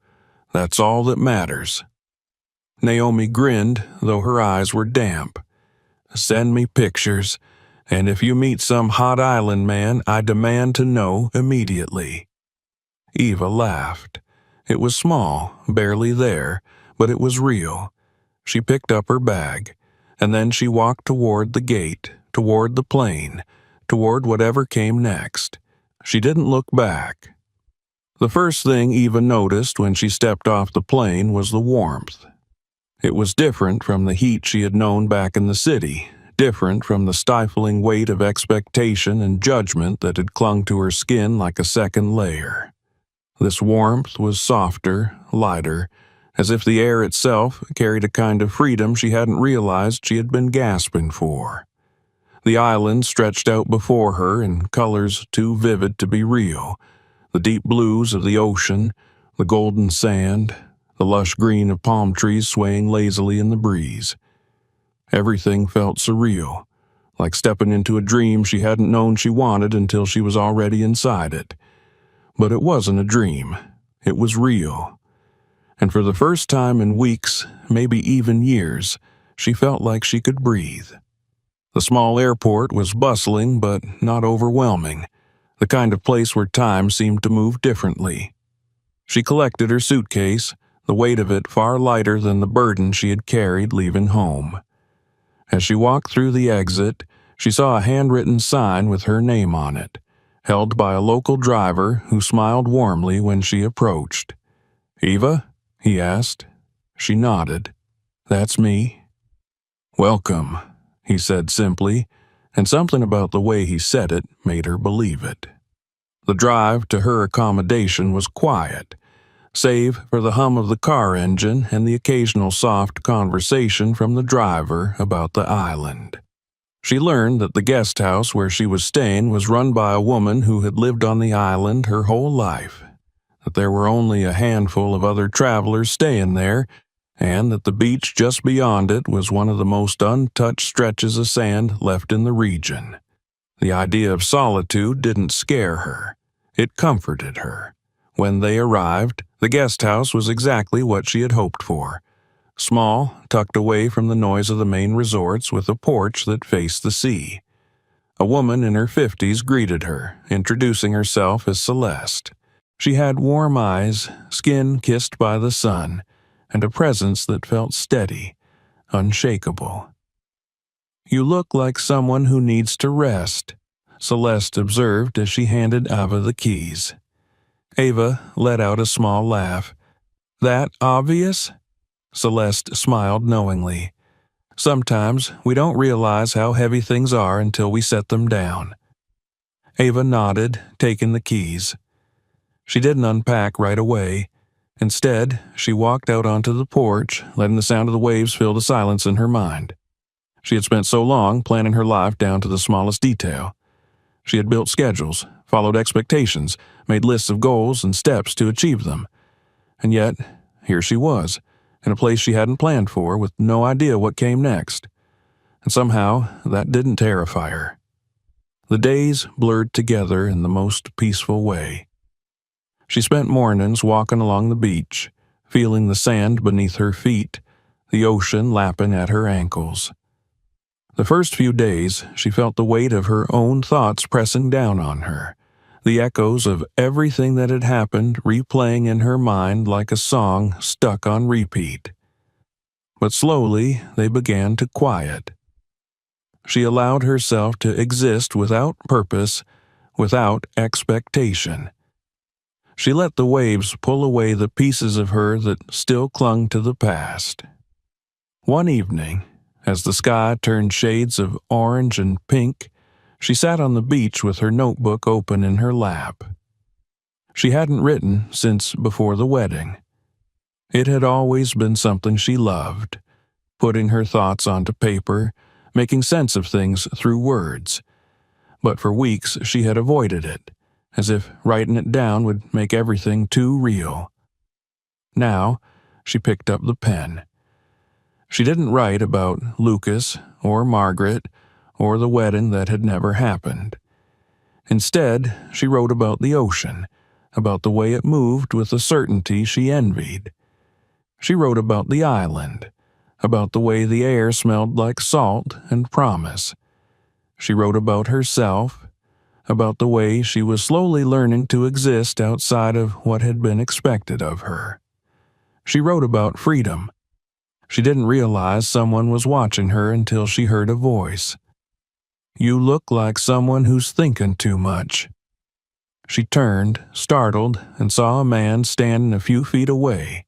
That's all that matters." Naomi grinned, though her eyes were damp. "Send me pictures, and if you meet some hot island man, I demand to know immediately." Eva laughed. It was small, barely there, but it was real. She picked up her bag, and then she walked toward the gate, toward the plane, toward whatever came next. She didn't look back. The first thing Eva noticed when she stepped off the plane was the warmth. It was different from the heat she had known back in the city, different from the stifling weight of expectation and judgment that had clung to her skin like a second layer. This warmth was softer, lighter, as if the air itself carried a kind of freedom she hadn't realized she had been gasping for. The island stretched out before her in colors too vivid to be real, the deep blues of the ocean, the golden sand, the lush green of palm trees swaying lazily in the breeze. Everything felt surreal, like stepping into a dream she hadn't known she wanted until she was already inside it. But it wasn't a dream. It was real. And for the first time in weeks, maybe even years, she felt like she could breathe. The small airport was bustling but not overwhelming, the kind of place where time seemed to move differently. She collected her suitcase, the weight of it far lighter than the burden she had carried leaving home. As she walked through the exit, she saw a handwritten sign with her name on it, held by a local driver who smiled warmly when she approached. "Eva?" he asked. She nodded. "That's me." "Welcome," he said simply, and something about the way he said it made her believe it. The drive to her accommodation was quiet, save for the hum of the car engine and the occasional soft conversation from the driver about the island. She learned that the guest house where she was staying was run by a woman who had lived on the island her whole life, that there were only a handful of other travelers staying there, and that the beach just beyond it was one of the most untouched stretches of sand left in the region. The idea of solitude didn't scare her. It comforted her. When they arrived, the guest house was exactly what she had hoped for. Small, tucked away from the noise of the main resorts with a porch that faced the sea. A woman in her 50s greeted her, introducing herself as Celeste. She had warm eyes, skin kissed by the sun, and a presence that felt steady, unshakable. "You look like someone who needs to rest," Celeste observed as she handed Ava the keys. Ava let out a small laugh. "That obvious?" Celeste smiled knowingly. "Sometimes we don't realize how heavy things are until we set them down." Ava nodded, taking the keys. She didn't unpack right away. Instead, she walked out onto the porch, letting the sound of the waves fill the silence in her mind. She had spent so long planning her life down to the smallest detail. She had built schedules, followed expectations, made lists of goals and steps to achieve them. And yet, here she was, in a place she hadn't planned for, with no idea what came next. And somehow, that didn't terrify her. The days blurred together in the most peaceful way. She spent mornings walking along the beach, feeling the sand beneath her feet, the ocean lapping at her ankles. The first few days, she felt the weight of her own thoughts pressing down on her, the echoes of everything that had happened replaying in her mind like a song stuck on repeat. But slowly, they began to quiet. She allowed herself to exist without purpose, without expectation. She let the waves pull away the pieces of her that still clung to the past. One evening, as the sky turned shades of orange and pink, She sat on the beach with her notebook open in her lap. She hadn't written since before the wedding. It had always been something she loved, putting her thoughts onto paper, making sense of things through words. But for weeks she had avoided it, as if writing it down would make everything too real. Now, she picked up the pen. She didn't write about Lucas or Margaret or the wedding that had never happened. Instead, she wrote about the ocean, about the way it moved with a certainty she envied. She wrote about the island, about the way the air smelled like salt and promise. She wrote about herself, about the way she was slowly learning to exist outside of what had been expected of her. She wrote about freedom. She didn't realize someone was watching her until she heard a voice. "You look like someone who's thinking too much." She turned, startled, and saw a man standing a few feet away.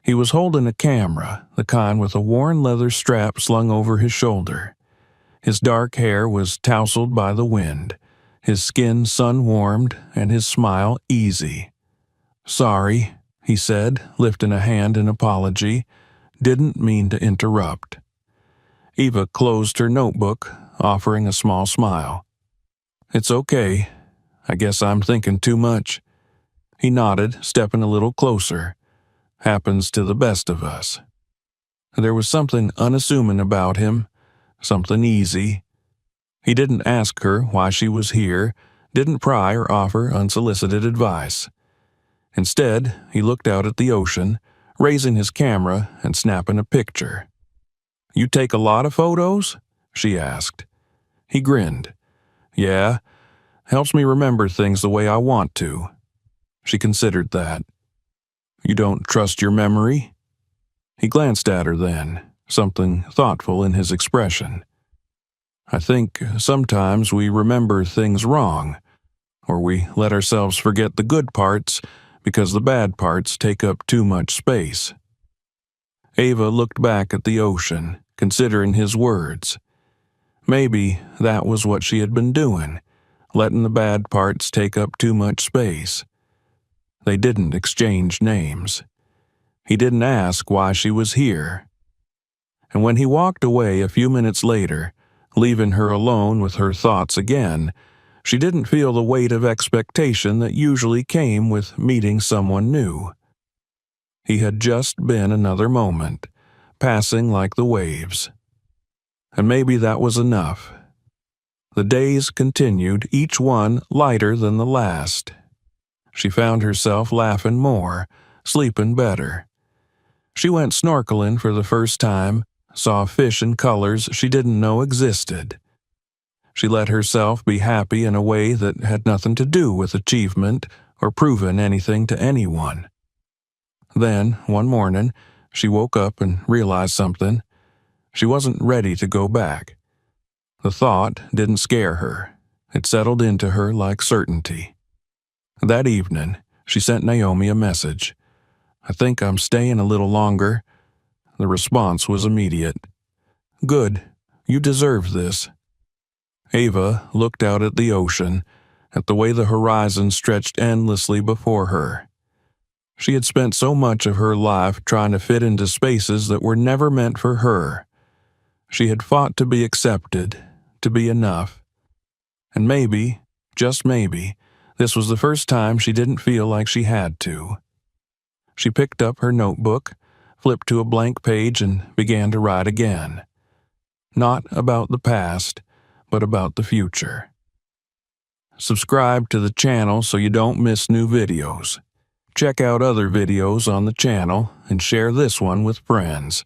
He was holding a camera, the kind with a worn leather strap slung over his shoulder. His dark hair was tousled by the wind, his skin sun-warmed, and his smile easy. "Sorry," he said, lifting a hand in apology. "Didn't mean to interrupt." Eva closed her notebook, offering a small smile. "It's okay. I guess I'm thinking too much." He nodded, stepping a little closer. "Happens to the best of us." There was something unassuming about him, something easy. He didn't ask her why she was here, didn't pry or offer unsolicited advice. Instead, he looked out at the ocean, raising his camera and snapping a picture. "You take a lot of photos?" she asked. He grinned. "Yeah, helps me remember things the way I want to." She considered that. "You don't trust your memory?" He glanced at her then, something thoughtful in his expression. "I think sometimes we remember things wrong, or we let ourselves forget the good parts because the bad parts take up too much space." Ava looked back at the ocean, considering his words. Maybe that was what she had been doing, letting the bad parts take up too much space. They didn't exchange names. He didn't ask why she was here. And when he walked away a few minutes later, leaving her alone with her thoughts again, she didn't feel the weight of expectation that usually came with meeting someone new. He had just been another moment, passing like the waves. And maybe that was enough. The days continued, each one lighter than the last. She found herself laughing more, sleeping better. She went snorkeling for the first time, saw fish in colors she didn't know existed. She let herself be happy in a way that had nothing to do with achievement or proving anything to anyone. Then, one morning, she woke up and realized something. She wasn't ready to go back. The thought didn't scare her. It settled into her like certainty. That evening, she sent Naomi a message. "I think I'm staying a little longer." The response was immediate. "Good. You deserve this." Ava looked out at the ocean, at the way the horizon stretched endlessly before her. She had spent so much of her life trying to fit into spaces that were never meant for her. She had fought to be accepted, to be enough. And maybe, just maybe, this was the first time she didn't feel like she had to. She picked up her notebook, flipped to a blank page, and began to write again. Not about the past, but about the future. Subscribe to the channel so you don't miss new videos. Check out other videos on the channel and share this one with friends.